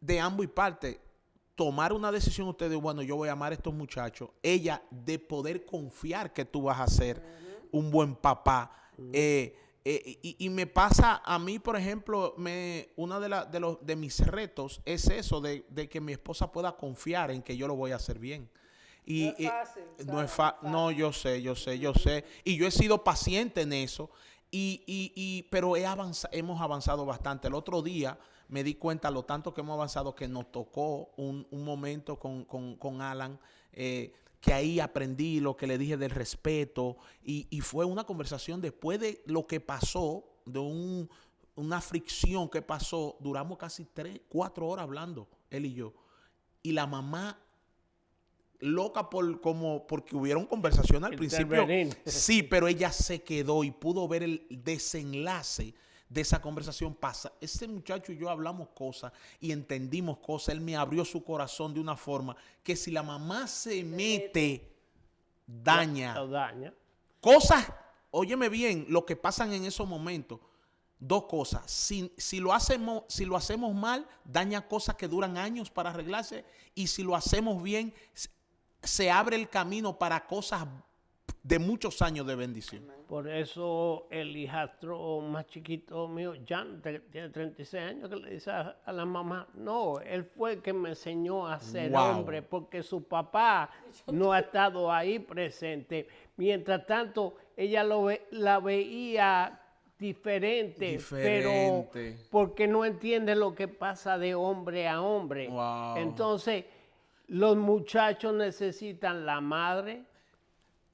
de ambos y parte, tomar una decisión, ustedes, bueno, yo voy a amar a estos muchachos, ella de poder confiar que tú vas a ser un buen papá, y me pasa a mí, por ejemplo, uno de mis retos es eso, de que mi esposa pueda confiar en que yo lo voy a hacer bien. Y, No es fácil, no es Sara, fácil. No, yo sé. Y yo he sido paciente en eso. Pero hemos avanzado bastante. El otro día me di cuenta lo tanto que hemos avanzado que nos tocó un momento con Alan, que ahí aprendí lo que le dije del respeto y fue una conversación después de lo que pasó, de una fricción que pasó. Duramos casi 3, 4 horas hablando, él y yo. Y la mamá loca porque hubieron conversación al principio. Sí, pero ella se quedó y pudo ver el desenlace de esa conversación. Ese muchacho y yo hablamos cosas y entendimos cosas. Él me abrió su corazón de una forma que si la mamá se mete, daña. Cosas, óyeme bien, lo que pasan en esos momentos. 2 cosas. Si lo hacemos mal, daña cosas que duran años para arreglarse. Y si lo hacemos bien, se abre el camino para cosas de muchos años de bendición. Por eso el hijastro más chiquito mío, Jan, tiene 36 años, que le dice a la mamá, no, él fue el que me enseñó a ser hombre, porque su papá no ha estado ahí presente. Mientras tanto, ella la veía diferente, pero porque no entiende lo que pasa de hombre a hombre. Wow. Entonces, los muchachos necesitan la madre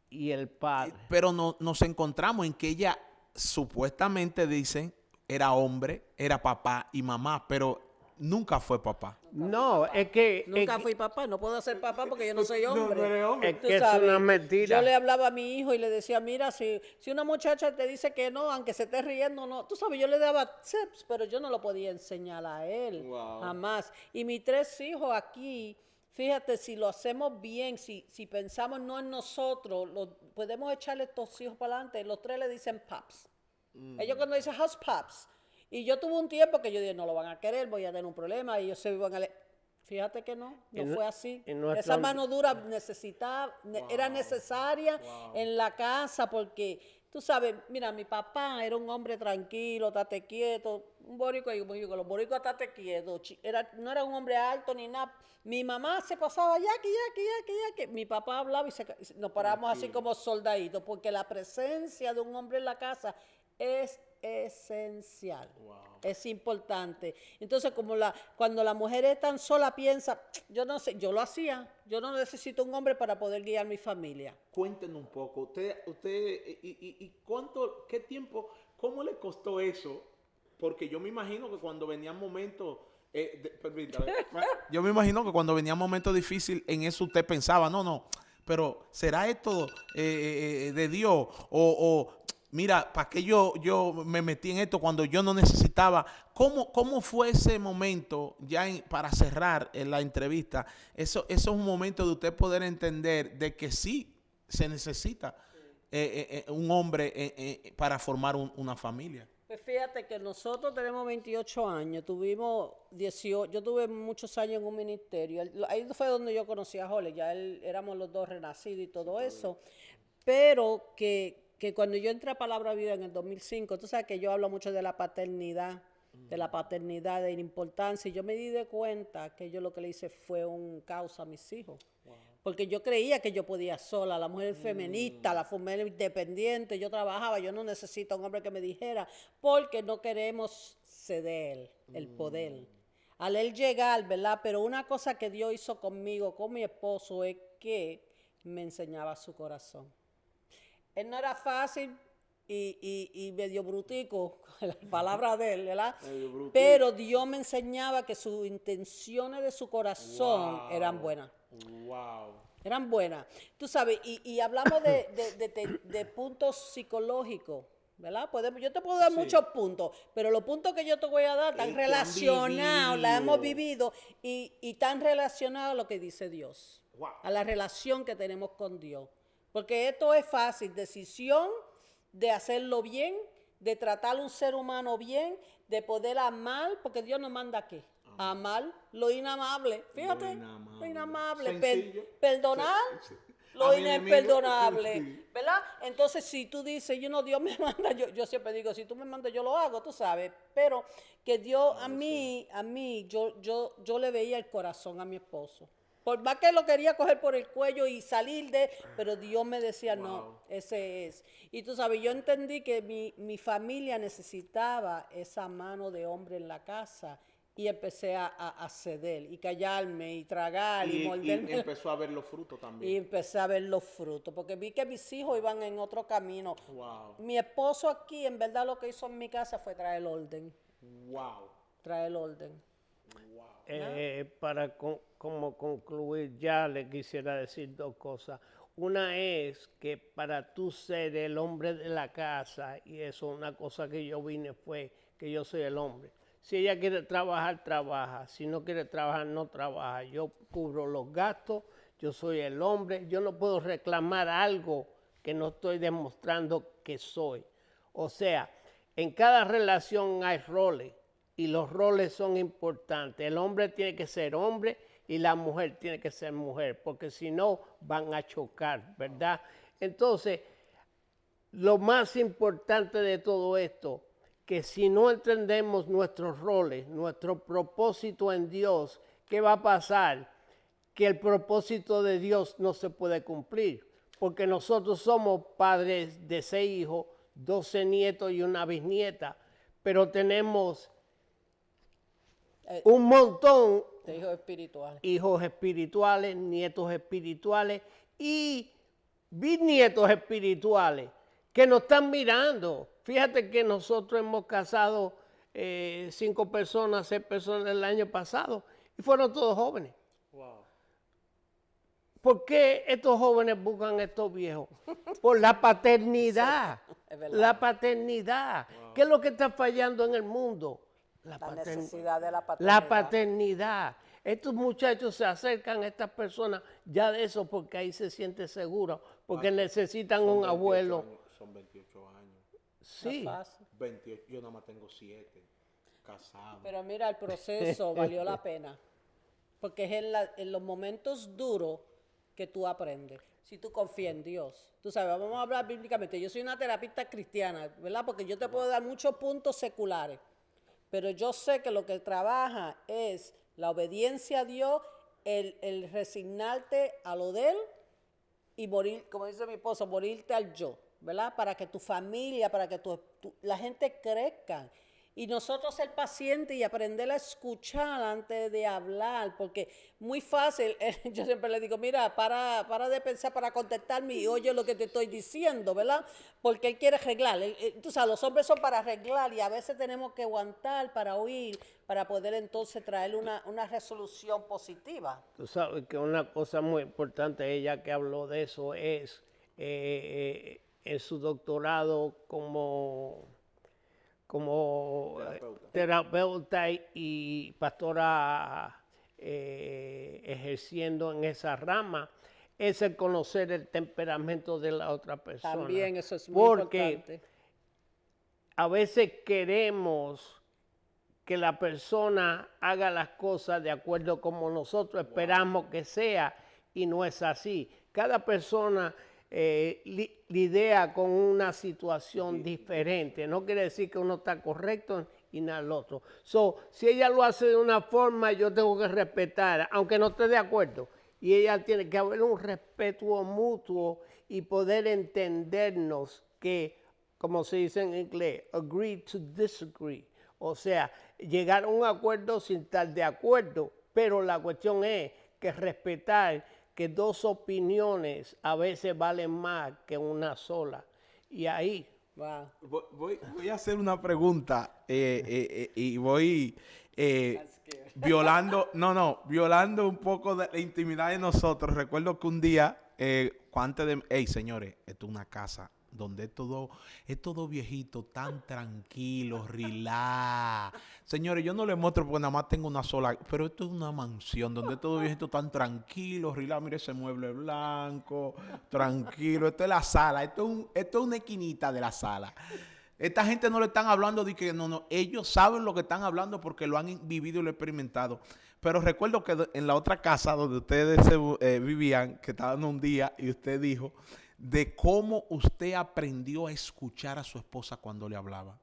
y el padre. Pero nos encontramos en que ella supuestamente dicen era hombre, era papá y mamá, pero nunca fue papá. No, es que... Nunca fui papá, no puedo ser papá porque yo no soy hombre. No eres hombre. Es que es una mentira. Yo le hablaba a mi hijo y le decía, mira, si una muchacha te dice que no, aunque se esté riendo, no. Tú sabes, yo le daba tips, pero yo no lo podía enseñar a él, jamás. Y mis 3 hijos aquí, fíjate, si lo hacemos bien, si pensamos no en nosotros, podemos echarle estos hijos para adelante. Los 3 le dicen paps. Ellos cuando dicen house paps. Y yo tuve un tiempo que yo dije, no lo van a querer, voy a tener un problema. Y ellos se van a... Fíjate que no fue así. Esa mano dura era necesaria en la casa porque, tú sabes, mira, mi papá era un hombre tranquilo, estate quieto. Un boricua, yo digo, los boricuas estate quieto. No era un hombre alto ni nada. Mi mamá se pasaba ya. Mi papá hablaba y nos parábamos así como soldaditos porque la presencia de un hombre en la casa es esencial, es importante. Entonces, cuando la mujer es tan sola, piensa, yo no sé, yo lo hacía, yo no necesito un hombre para poder guiar mi familia. Cuéntenos un poco, usted y qué tiempo, cómo le costó eso, porque yo me imagino que cuando venían momentos, yo me imagino que cuando venían momentos difíciles, en eso usted pensaba, no, pero ¿será esto de Dios? Mira, ¿para qué yo me metí en esto cuando yo no necesitaba? ¿Cómo fue ese momento, ya para cerrar la entrevista? Eso es un momento de usted poder entender de que sí se necesita un hombre para formar una familia. Pues fíjate que nosotros tenemos 28 años, tuvimos 18, yo tuve muchos años en un ministerio. Ahí fue donde yo conocí a Jorge, ya éramos los 2 renacidos y todo eso. Pero que cuando yo entré a Palabra Vida en el 2005, tú sabes que yo hablo mucho de la paternidad, de la importancia, y yo me di de cuenta que yo lo que le hice fue un caos a mis hijos. Porque yo creía que yo podía sola, la mujer feminista, la mujer independiente, yo trabajaba, yo no necesito un hombre que me dijera, porque no queremos ceder el poder. Al él llegar, ¿verdad? Pero una cosa que Dios hizo conmigo, con mi esposo, es que me enseñaba su corazón. Él no era fácil y medio brutico, la palabra de él, ¿verdad? Pero Dios me enseñaba que sus intenciones de su corazón eran buenas. Eran buenas. Tú sabes, y hablamos de puntos psicológicos, ¿verdad? Yo te puedo dar muchos puntos, pero los puntos que yo te voy a dar están relacionados, la hemos vivido y están relacionados a lo que dice Dios, a la relación que tenemos con Dios. Porque esto es fácil, decisión de hacerlo bien, de tratar a un ser humano bien, de poder amar, porque Dios nos manda ¿a qué? Amar lo inamable, fíjate, lo inamable, perdonar, lo A mi enemigo, imperdonable, sí. ¿verdad? Entonces, si tú dices, Dios me manda, yo siempre digo, si tú me mandas, yo lo hago, tú sabes. Pero que Dios a mí, yo le veía el corazón a mi esposo. Por más que lo quería coger por el cuello y salir pero Dios me decía, no, ese es. Y tú sabes, yo entendí que mi familia necesitaba esa mano de hombre en la casa y empecé a ceder y callarme y tragar y Y morderme. empezó a ver los frutos Y también. empecé a ver los frutos, porque vi que mis hijos iban en otro camino. Wow. Mi esposo aquí, en verdad, lo que hizo en mi casa fue traer orden. Wow. Traer orden. Para como concluir ya le quisiera decir dos cosas. Una es que para tú ser el hombre de la casa, y eso una cosa que yo vine fue que yo soy el hombre. Si ella quiere trabajar, trabaja. Si no quiere trabajar, no trabaja. Yo cubro los gastos, yo soy el hombre. Yo no puedo reclamar algo que no estoy demostrando que soy. O sea, en cada relación hay roles y los roles son importantes. El hombre tiene que ser hombre y la mujer tiene que ser mujer, porque si no van a chocar, ¿verdad? Entonces, lo más importante de todo esto, que si no entendemos nuestros roles, nuestro propósito en Dios, ¿qué va a pasar? Que el propósito de Dios no se puede cumplir, porque nosotros somos padres de 6 hijos, 12 nietos y una bisnieta, pero tenemos un montón De hijos espirituales. hijos espirituales, nietos espirituales y bisnietos espirituales que nos están mirando. Fíjate que nosotros hemos casado 5 personas, 6 personas el año pasado y fueron todos jóvenes. Wow. ¿Por qué estos jóvenes buscan a estos viejos? Por la paternidad. Es verdad. La paternidad. ¿Qué es lo que está fallando en el mundo? La necesidad de la paternidad. La paternidad. Estos muchachos se acercan a estas personas ya de eso porque ahí se siente seguro, porque necesitan Son un 28 abuelo. años, son 28 años. Sí. No es fácil. 28, yo nada más tengo 7 casados. Pero mira, el proceso valió la pena. Porque es en los momentos duros que tú aprendes. Si tú confías en Dios. Tú sabes, vamos a hablar bíblicamente. Yo soy una terapista cristiana, ¿verdad? Porque yo te puedo dar muchos puntos seculares. Pero yo sé que lo que trabaja es la obediencia a Dios, el resignarte a lo de Él y morir, como dice mi esposo, morirte al yo, ¿verdad? Para que tu familia, para que la gente crezca. Y nosotros ser pacientes y aprender a escuchar antes de hablar, porque muy fácil, yo siempre le digo, mira, para de pensar para contestarme y oye lo que te estoy diciendo, ¿verdad? Porque él quiere arreglar. Tú sabes, los hombres son para arreglar y a veces tenemos que aguantar para oír, para poder entonces traer una resolución positiva. Tú sabes que una cosa muy importante, ella que habló de eso, es en su doctorado como terapeuta y pastora ejerciendo en esa rama, es el conocer el temperamento de la otra persona. También eso es muy importante. Porque a veces queremos que la persona haga las cosas de acuerdo como nosotros esperamos que sea y no es así. Cada persona lidia con una situación diferente. No quiere decir que uno está correcto y nada el otro. Si ella lo hace de una forma, yo tengo que respetar, aunque no esté de acuerdo. Y ella tiene que haber un respeto mutuo y poder entendernos que, como se dice en inglés, agree to disagree. O sea, llegar a un acuerdo sin estar de acuerdo. Pero la cuestión es que respetar que 2 opiniones a veces valen más que una sola. Y ahí... Wow. Voy a hacer una pregunta y voy violando un poco de la intimidad de nosotros. Recuerdo que un día, antes de... Hey, señores, esto es una casa donde es todo viejito, tan tranquilo, relax. Señores, yo no les muestro porque nada más tengo una sola, pero esto es una mansión donde es todo viejito tan tranquilo, relax. Mire ese mueble blanco, tranquilo. Esto es la sala, esto es una esquinita de la sala. Esta gente no le están hablando de que no, ellos saben lo que están hablando porque lo han vivido y lo experimentado. Pero recuerdo que en la otra casa donde ustedes vivían, que estaban un día y usted dijo de cómo usted aprendió a escuchar a su esposa cuando le hablaba.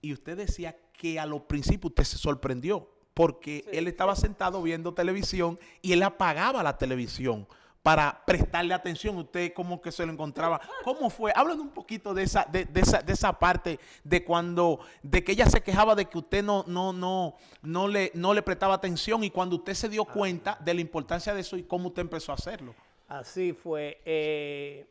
Y usted decía que a los principios usted se sorprendió porque él estaba sentado viendo televisión y él apagaba la televisión para prestarle atención. Usted como que se lo encontraba. ¿Cómo fue? Háblanos un poquito de esa parte de que ella se quejaba de que usted no le prestaba atención y cuando usted se dio cuenta de la importancia de eso y cómo usted empezó a hacerlo. Así fue.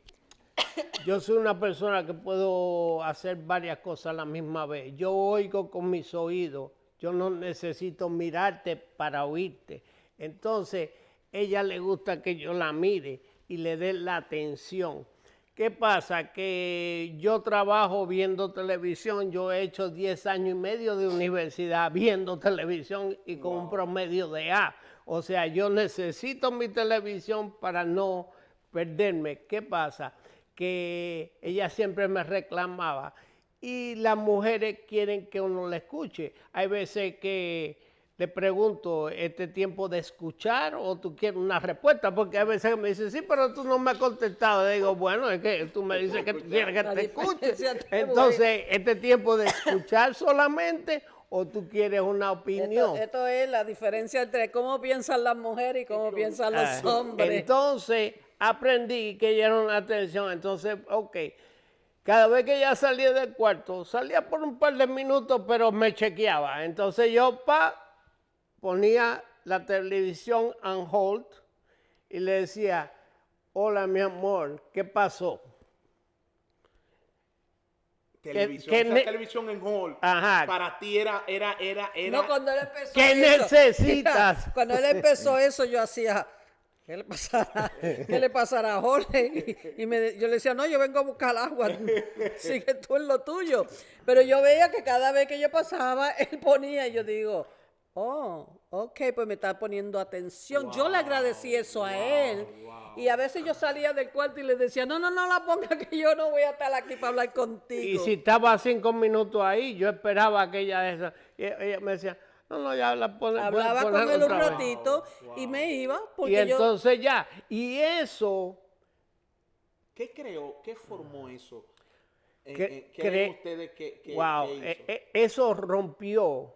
Yo soy una persona que puedo hacer varias cosas a la misma vez. Yo oigo con mis oídos. Yo no necesito mirarte para oírte. Entonces, ella le gusta que yo la mire y le dé la atención. ¿Qué pasa? Que yo trabajo viendo televisión. Yo he hecho 10 años y medio de universidad viendo televisión y con un promedio de A. O sea, yo necesito mi televisión para no perderme. ¿Qué pasa? Que ella siempre me reclamaba y las mujeres quieren que uno la escuche. Hay veces que le pregunto, ¿este tiempo de escuchar o tú quieres una respuesta? Porque hay veces que me dicen, sí, pero tú no me has contestado. Le digo, bueno, es que tú me dices que tú quieres que te escuche. Entonces, ¿este tiempo de escuchar solamente o tú quieres una opinión? Esto es la diferencia entre cómo piensan las mujeres y cómo piensan los hombres. Entonces, aprendí que ella era una atención. Entonces, ok. Cada vez que ella salía del cuarto, salía por un par de minutos, pero me chequeaba. Entonces yo ponía la televisión on hold y le decía, hola mi amor, ¿qué pasó? Televisión en hold. Ajá. Para ti era. No, cuando él empezó ¿Qué eso, necesitas? Mira, cuando él empezó eso, yo hacía, ¿qué le pasará a Jorge? Yo le decía, no, yo vengo a buscar agua, sigue tú en lo tuyo. Pero yo veía que cada vez que yo pasaba, él ponía y yo digo, oh, ok, pues me está poniendo atención. Wow, yo le agradecí eso a él. Wow. Y a veces yo salía del cuarto y le decía, no la ponga que yo no voy a estar aquí para hablar contigo. Y si estaba 5 minutos ahí, yo esperaba que ella me decía, no, ya la pone. Hablaba con él un ratito y me iba. Porque y entonces ya, y eso. ¿Qué creó? ¿Qué formó eso? ¿Qué creen ustedes que hizo? Eso rompió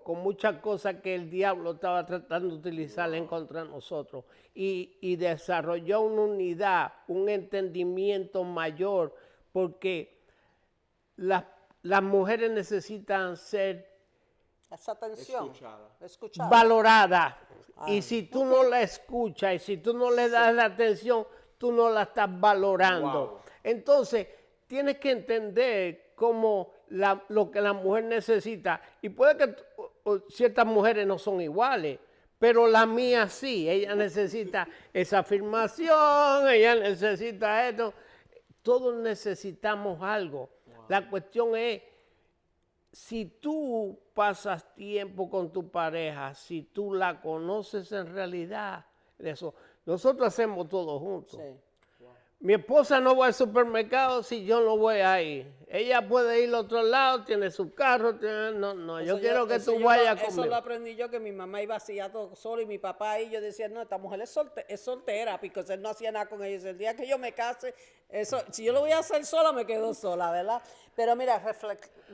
con muchas cosas que el diablo estaba tratando de utilizar en contra de nosotros y desarrolló una unidad, un entendimiento mayor, porque las mujeres necesitan ser esa atención escuchada. Valorada. Y si tú no la escuchas y si tú no le das la atención, tú no la estás valorando. Wow. Entonces, tienes que entender cómo lo que la mujer necesita. Y puede que ciertas mujeres no son iguales, pero la mía sí. Ella necesita esa afirmación, ella necesita esto. Todos necesitamos algo. Wow. La cuestión es, si tú pasas tiempo con tu pareja, si tú la conoces en realidad, eso, nosotros hacemos todo juntos. Sí. Wow. Mi esposa no va al supermercado si yo no voy ahí. Ella puede ir al otro lado, tiene su carro, yo quiero que tú vayas conmigo. Eso lo aprendí yo, que mi mamá iba así todo solo y mi papá y yo decía, no, esta mujer es soltera, porque él no hacía nada con ella. El día que yo me case, si yo lo voy a hacer sola, me quedo sola, ¿verdad? Pero mira,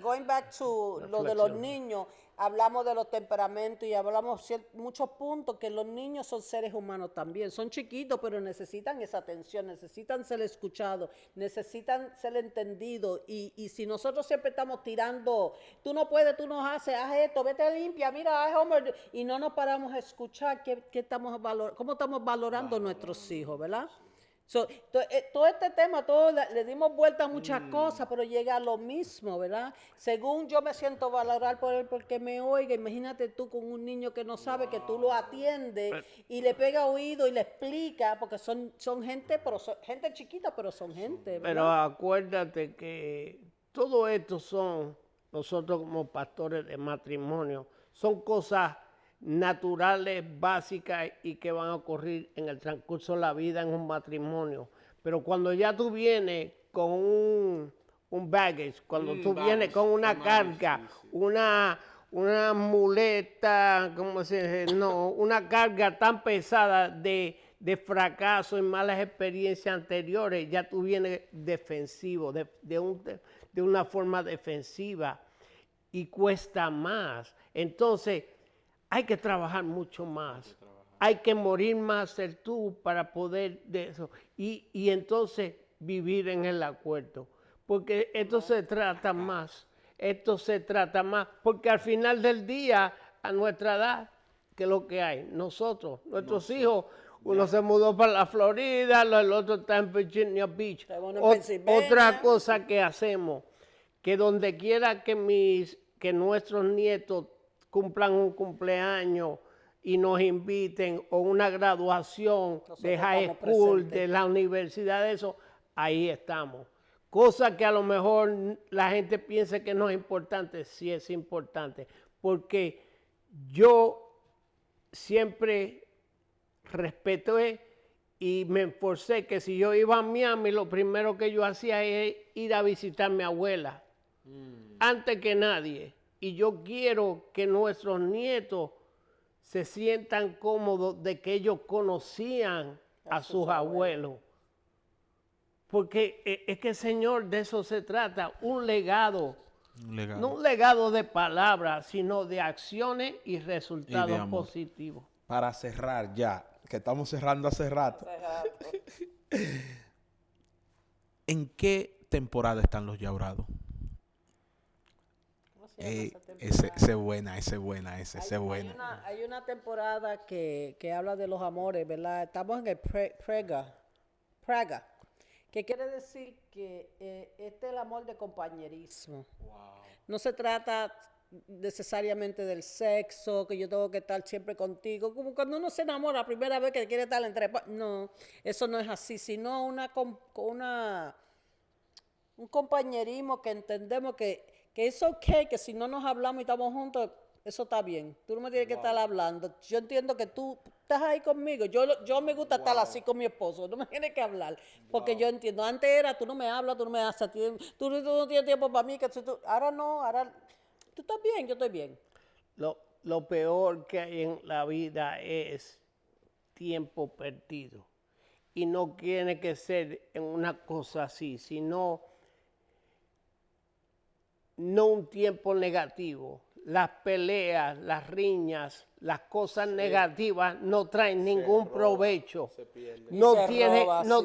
going back to lo de los niños, hablamos de los temperamentos y hablamos muchos puntos, que los niños son seres humanos también. Son chiquitos, pero necesitan esa atención, necesitan ser escuchados, necesitan ser entendidos. Y si nosotros siempre estamos tirando, tú no puedes, tú no haces, haz esto, vete limpia, mira, haz homework, y no nos paramos a escuchar cómo estamos valorando nuestros hijos, ¿verdad? Todo este tema, le dimos vuelta a muchas cosas, pero llega a lo mismo, ¿verdad? Según yo me siento valorar por él porque me oiga, imagínate tú con un niño que no sabe, que tú lo atiendes y le pega oído y le explica, porque son gente, pero gente chiquita, pero son gente, ¿verdad? Pero acuérdate que todo esto son, nosotros como pastores de matrimonio, son cosas naturales, básicas y que van a ocurrir en el transcurso de la vida en un matrimonio. Pero cuando ya tú vienes con un baggage, cuando tú vienes baggage, con una más carga, difícil. una muleta, ¿cómo se dice? No, una carga tan pesada de fracaso y malas experiencias anteriores, ya tú vienes defensivo, de una forma defensiva y cuesta más. Entonces, hay que trabajar mucho más. Hay que morir más ser tú para poder de eso. Y entonces vivir en el acuerdo. Porque esto se trata más. Esto se trata más. Porque al final del día, a nuestra edad, ¿qué es lo que hay? Nosotros, nuestros hijos. Uno se mudó para la Florida, el otro está en Virginia Beach. Uno en Pensilvania. Otra cosa que hacemos, que donde quiera que nuestros nietos cumplan un cumpleaños y nos inviten o una graduación de high estamos school, presentes. de la universidad, de eso, ahí estamos. Cosa que a lo mejor la gente piensa que no es importante, sí es importante, porque yo siempre respeté y me esforcé que si yo iba a Miami, lo primero que yo hacía es ir a visitar a mi abuela, antes que nadie. Y yo quiero que nuestros nietos se sientan cómodos de que ellos conocían a sus abuelos. Porque es que, Señor, de eso se trata, un legado. No un legado de palabras, sino de acciones y resultados amor. positivos. Para cerrar ya, que estamos cerrando hace rato. ¿En qué temporada están los Yaurados? ¿Cómo se llama esa temporada? Ese es buena. Hay una temporada que habla de los amores, ¿verdad? Estamos en el Praga, que quiere decir que este es el amor de compañerismo. No se trata necesariamente del sexo, que yo tengo que estar siempre contigo, como cuando uno se enamora la primera vez que quiere estar entre... No, eso no es así, sino un compañerismo que entendemos que es ok, que si no nos hablamos y estamos juntos, eso está bien. Tú no me tienes que estar hablando. Yo entiendo que tú estás ahí conmigo. Yo me gusta estar así con mi esposo. No me tienes que hablar. Porque yo entiendo. Antes era, tú no me hablas, tú no me haces tiempo. Tú no tienes tiempo para mí. Ahora no, ahora tú estás bien, yo estoy bien. Lo peor que hay en la vida es tiempo perdido. Y no tiene que ser en una cosa así, sino no un tiempo negativo. Las peleas, las riñas, las cosas negativas no traen ningún provecho. No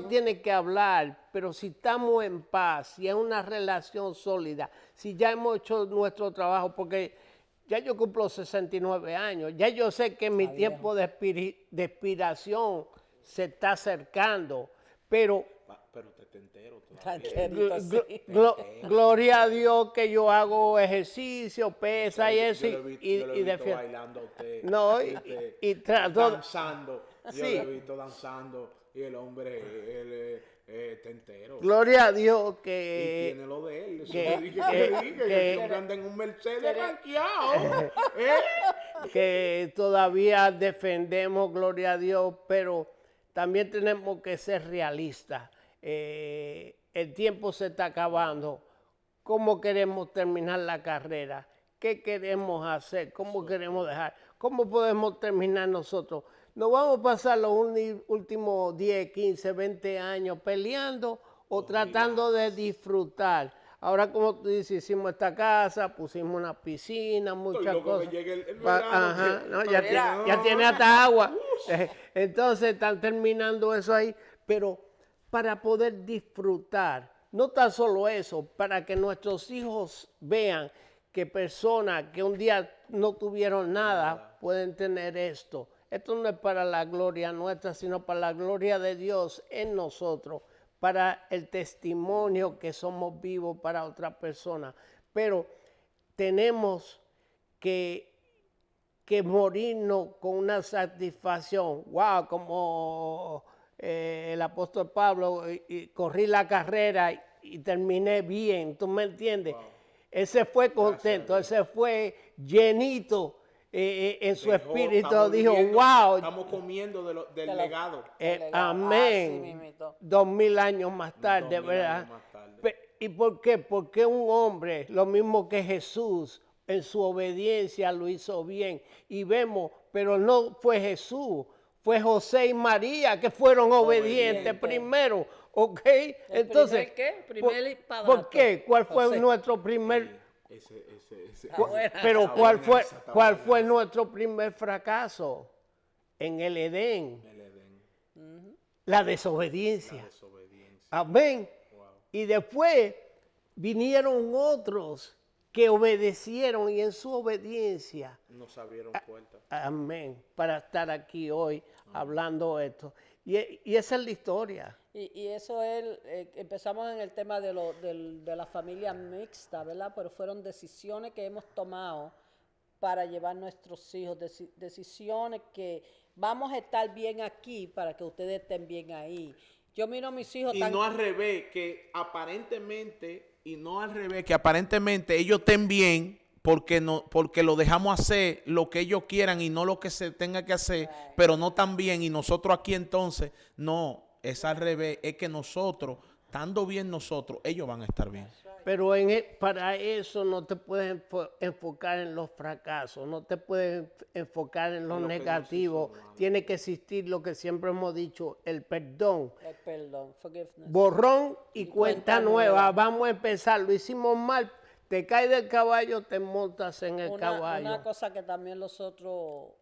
tiene que hablar, pero si estamos en paz, si es una relación sólida, si ya hemos hecho nuestro trabajo, porque ya yo cumplo 69 años, ya yo sé que mi tiempo de expiración se está acercando, pero te entero gloria a Dios que yo hago ejercicio, pesa y eso. Yo lo he visto bailando a usted. No, y trato. Danzando. Yo Sí. lo he visto danzando. Y el hombre, él está entero. Gloria a Dios Y que tiene lo de él. Eso que- le dije que- que el hombre anda en un Mercedes ranqueado. que todavía defendemos, gloria a Dios, pero también tenemos que ser realistas. El tiempo se está acabando. ¿Cómo queremos terminar la carrera? ¿Qué queremos hacer? ¿Cómo queremos dejar? ¿Cómo podemos terminar nosotros? ¿Nos vamos a pasar los últimos 10, 15, 20 años peleando o tratando de disfrutar? Ahora, como tú dices, hicimos esta casa, pusimos una piscina, muchas cosas. No, ya tiene hasta agua. Entonces están terminando eso ahí, pero para poder disfrutar, no tan solo eso, para que nuestros hijos vean que personas que un día no tuvieron nada pueden tener esto. Esto no es para la gloria nuestra, sino para la gloria de Dios en nosotros, para el testimonio que somos vivos para otras personas. Pero tenemos que morirnos con una satisfacción. Wow, como el apóstol Pablo, y corrí la carrera y terminé bien, ¿tú me entiendes? Wow. Él se fue contento, él se fue llenito en su espíritu, dijo, wow. Estamos comiendo del legado. Amén. 2000 años más tarde, ¿verdad? ¿Y por qué? Porque un hombre, lo mismo que Jesús, en su obediencia lo hizo bien. Y vemos, pero no fue Jesús, fue José y María que fueron obedientes primero, ¿ok? Entonces, ¿qué? ¿por qué? ¿Cuál fue José. nuestro primer... Ese. Pero ¿cuál fue nuestro primer fracaso? En el Edén. La desobediencia. Amén. Y después vinieron otros que obedecieron y en su obediencia. Nos abrieron puertas. Amén. Para estar aquí hoy hablando esto. Y esa es la historia. Y eso es, empezamos en el tema de la familia mixta, ¿verdad? Pero fueron decisiones que hemos tomado para llevar nuestros hijos, decisiones que vamos a estar bien aquí para que ustedes estén bien ahí. Yo miro a mis hijos Y no al revés, que aparentemente ellos estén bien porque lo dejamos hacer lo que ellos quieran y no lo que se tenga que hacer, pero no tan bien y nosotros aquí entonces, no, es al revés, es que nosotros, estando bien nosotros, ellos van a estar bien. Pero para eso no te puedes enfocar en los fracasos, no te puedes enfocar en los negativos. Tiene que existir lo que siempre hemos dicho, el perdón. el perdón, forgiveness. Borrón y cuenta cuenta nueva. nueva. Vamos a empezar, lo hicimos mal. Te caes del caballo, te montas en el caballo. Una cosa que también nosotros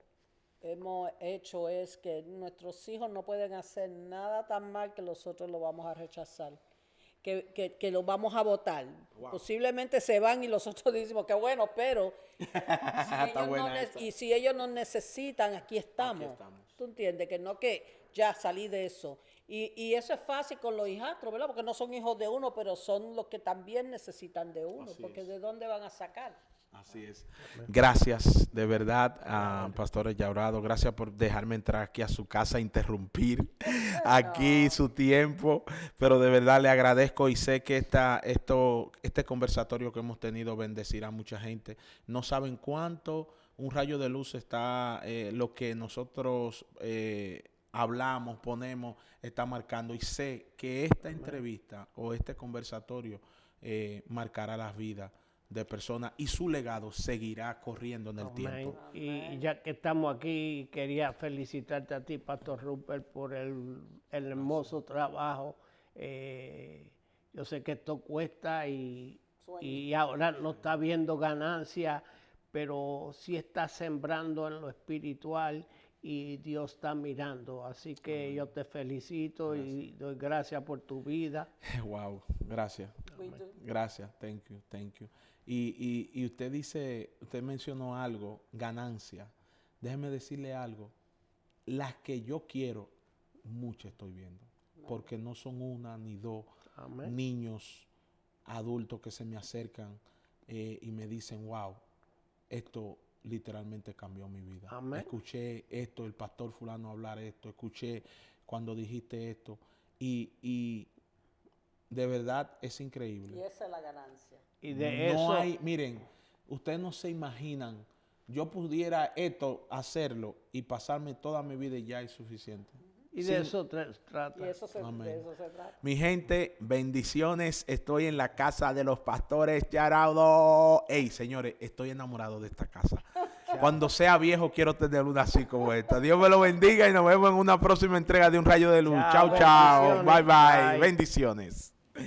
hemos hecho es que nuestros hijos no pueden hacer nada tan mal que nosotros lo vamos a rechazar. Que los vamos a votar. Wow. Posiblemente se van y nosotros decimos que bueno, pero si ellos nos necesitan, aquí estamos. ¿Tú entiendes? Que no que ya salí de eso. Y eso es fácil con los hijastros, ¿verdad? Porque no son hijos de uno, pero son los que también necesitan de uno. Así porque es. ¿De dónde van a sacar? Así es. Gracias, de verdad, Pastor Yaurado. Gracias por dejarme entrar aquí a su casa a interrumpir aquí su tiempo. Pero de verdad le agradezco y sé que este conversatorio que hemos tenido bendecirá a mucha gente. No saben cuánto un rayo de luz está, lo que nosotros hablamos, ponemos, está marcando. Y sé que esta entrevista o este conversatorio marcará las vidas de personas y su legado seguirá corriendo en el tiempo. Y ya que estamos aquí, quería felicitarte a ti, Pastor Rupert, por el hermoso trabajo. Yo sé que esto cuesta y ahora no está viendo ganancia, pero sí está sembrando en lo espiritual y Dios está mirando. Así que yo te felicito y doy gracias por tu vida. Wow, gracias. Gracias, thank you. Y usted mencionó algo, ganancia. Déjeme decirle algo. Las que yo quiero, muchas estoy viendo. Porque no son una ni dos niños adultos que se me acercan y me dicen, wow, esto literalmente cambió mi vida. Amén. Escuché esto, el pastor fulano hablar esto, escuché cuando dijiste esto. Y de verdad es increíble. Y esa es la ganancia. Y de eso, miren, ustedes no se imaginan, yo pudiera hacerlo y pasarme toda mi vida y ya es suficiente. Y de eso trata. Y de eso se trata. Mi gente, bendiciones. Estoy en la casa de los pastores Yaurado. Ey, señores, estoy enamorado de esta casa. Cuando sea viejo quiero tener una así como esta. Dios me lo bendiga y nos vemos en una próxima entrega de Un Rayo de Luz. Chao, chao. Bye, bye. Bendiciones.